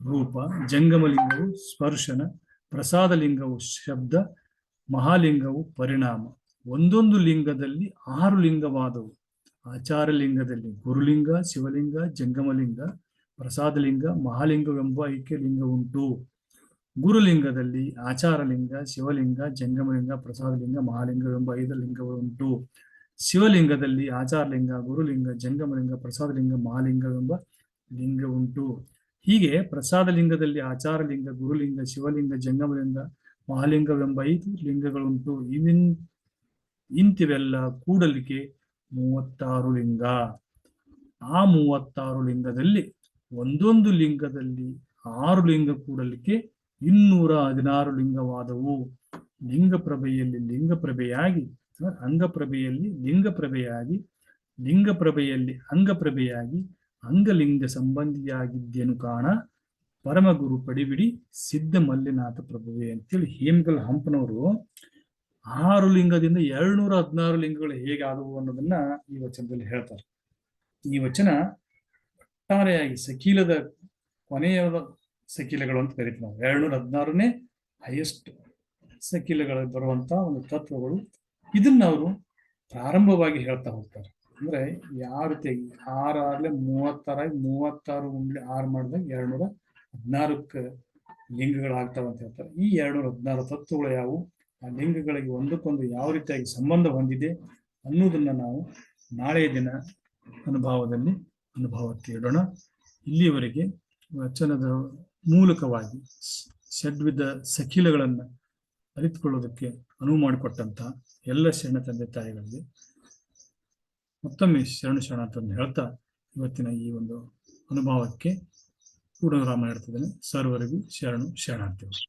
ರೂಪ, ಜಂಗಮಲಿಂಗವು ಸ್ಪರ್ಶನ, ಪ್ರಸಾದಲಿಂಗವು ಶಬ್ದ, ಮಹಾಲಿಂಗವು ಪರಿಣಾಮ. ಒಂದೊಂದು ಲಿಂಗದಲ್ಲಿ 6 ಲಿಂಗವಾದವು. ಆಚಾರಲಿಂಗದಲ್ಲಿ ಗುರುಲಿಂಗ, ಶಿವಲಿಂಗ, ಜಂಗಮಲಿಂಗ, ಪ್ರಸಾದಲಿಂಗ, ಮಹಾಲಿಂಗವೆಂಬ ಐಕ್ಯಲಿಂಗ ಉಂಟು. ಗುರುಲಿಂಗದಲ್ಲಿ ಆಚಾರಲಿಂಗ, ಶಿವಲಿಂಗ, ಜಂಗಮಲಿಂಗ, ಪ್ರಸಾದಲಿಂಗ, ಮಹಾಲಿಂಗವೆಂಬ 5 ಲಿಂಗಗಳು ಉಂಟು. ಶಿವಲಿಂಗದಲ್ಲಿ ಆಚಾರಲಿಂಗ, ಗುರುಲಿಂಗ, ಜಂಗಮಲಿಂಗ, ಪ್ರಸಾದಲಿಂಗ, ಮಹಾಲಿಂಗವೆಂಬ ಲಿಂಗ ಉಂಟು. ಹೀಗೆ ಪ್ರಸಾದಲಿಂಗದಲ್ಲಿ ಆಚಾರಲಿಂಗ, ಗುರುಲಿಂಗ, ಶಿವಲಿಂಗ, ಜಂಗಮಲಿಂಗ, ಮಹಾಲಿಂಗವೆಂಬ 5 ಲಿಂಗಗಳುಂಟು. ಇಂತಿವೆಲ್ಲ ಕೂಡಲಿಕ್ಕೆ 36 ಲಿಂಗ. ಆ 36 ಲಿಂಗದಲ್ಲಿ ಒಂದೊಂದು ಲಿಂಗದಲ್ಲಿ 6 ಲಿಂಗ ಕೂಡಲಿಕ್ಕೆ 216 ಲಿಂಗವಾದವು. ಲಿಂಗಪ್ರಭೆಯಲ್ಲಿ ಲಿಂಗಪ್ರಭೆಯಾಗಿ, ಅಂಗಪ್ರಭೆಯಲ್ಲಿ ಲಿಂಗಪ್ರಭೆಯಾಗಿ, ಲಿಂಗಪ್ರಭೆಯಲ್ಲಿ ಅಂಗಪ್ರಭೆಯಾಗಿ, ಅಂಗಲಿಂಗ ಸಂಬಂಧಿಯಾಗಿದ್ದೇನು ಕಾಣ, ಪರಮಗುರು ಪಡಿಬಿಡಿ ಸಿದ್ಧ ಮಲ್ಲಿನಾಥ ಪ್ರಭುವೆ ಅಂತೇಳಿ ಹೇಮಗಲ್ ಹಂಪನವರು 6 ಲಿಂಗದಿಂದ 216 ಲಿಂಗಗಳು ಹೇಗೆ ಆದವು ಅನ್ನೋದನ್ನ ಈ ವಚನದಲ್ಲಿ ಹೇಳ್ತಾರೆ. ಈ ವಚನ ಒಟ್ಟಾರೆಯಾಗಿ ಸಕೀಲದ ಕೊನೆಯ ಸಕೀಲಗಳು ಅಂತ ಕರಿತೀವಿ ನಾವು. 216ನೇ ಹೈಯೆಸ್ಟ್ ಸಕೀಲಗಳು ಬರುವಂತಹ ಒಂದು ತತ್ವಗಳು. ಇದನ್ನ ಅವರು ಪ್ರಾರಂಭವಾಗಿ ಹೇಳ್ತಾ ಹೋಗ್ತಾರೆ. ಅಂದ್ರೆ ಯಾವ ರೀತಿಯಾಗಿ 6 ಆಗ್ಲೇ 36 36 ಉಂಡ್ಲಿ 6 ಮಾಡಿದಾಗ 216 ಲಿಂಗಗಳಾಗ್ತಾವ ಅಂತ ಹೇಳ್ತಾರೆ. ಈ 216 ತತ್ವಗಳು ಯಾವುವು, ಆ ಲಿಂಗಗಳಿಗೆ ಒಂದಕ್ಕೊಂದು ಯಾವ ರೀತಿಯಾಗಿ ಸಂಬಂಧ ಹೊಂದಿದೆ ಅನ್ನೋದನ್ನ ನಾವು ನಾಳೆಯ ದಿನ ಅನುಭವಕ್ಕೆ ಇಡೋಣ. ಇಲ್ಲಿಯವರೆಗೆ ವಚನದ ಮೂಲಕವಾಗಿ ಷಡ್ವಿಧ ಸಖಿಲಗಳನ್ನು ಅರಿತುಕೊಳ್ಳೋದಕ್ಕೆ ಅನುವು ಮಾಡಿಕೊಟ್ಟಂತಹ ಎಲ್ಲ ಶರಣ ತಂದೆ ತಾಯಿಗಳಿಗೆ ಮತ್ತೊಮ್ಮೆ ಶರಣಾರ್ಥವನ್ನು ಹೇಳ್ತಾ ಇವತ್ತಿನ ಈ ಒಂದು ಅನುಭವಕ್ಕೆ ಪೂರ್ಣವಿರಾಮ ಹೇಳ್ತಿದ್ದೇನೆ. ಸರ್ವರಿಗೂ ಶರಣಾರ್ಥಿಗಳು.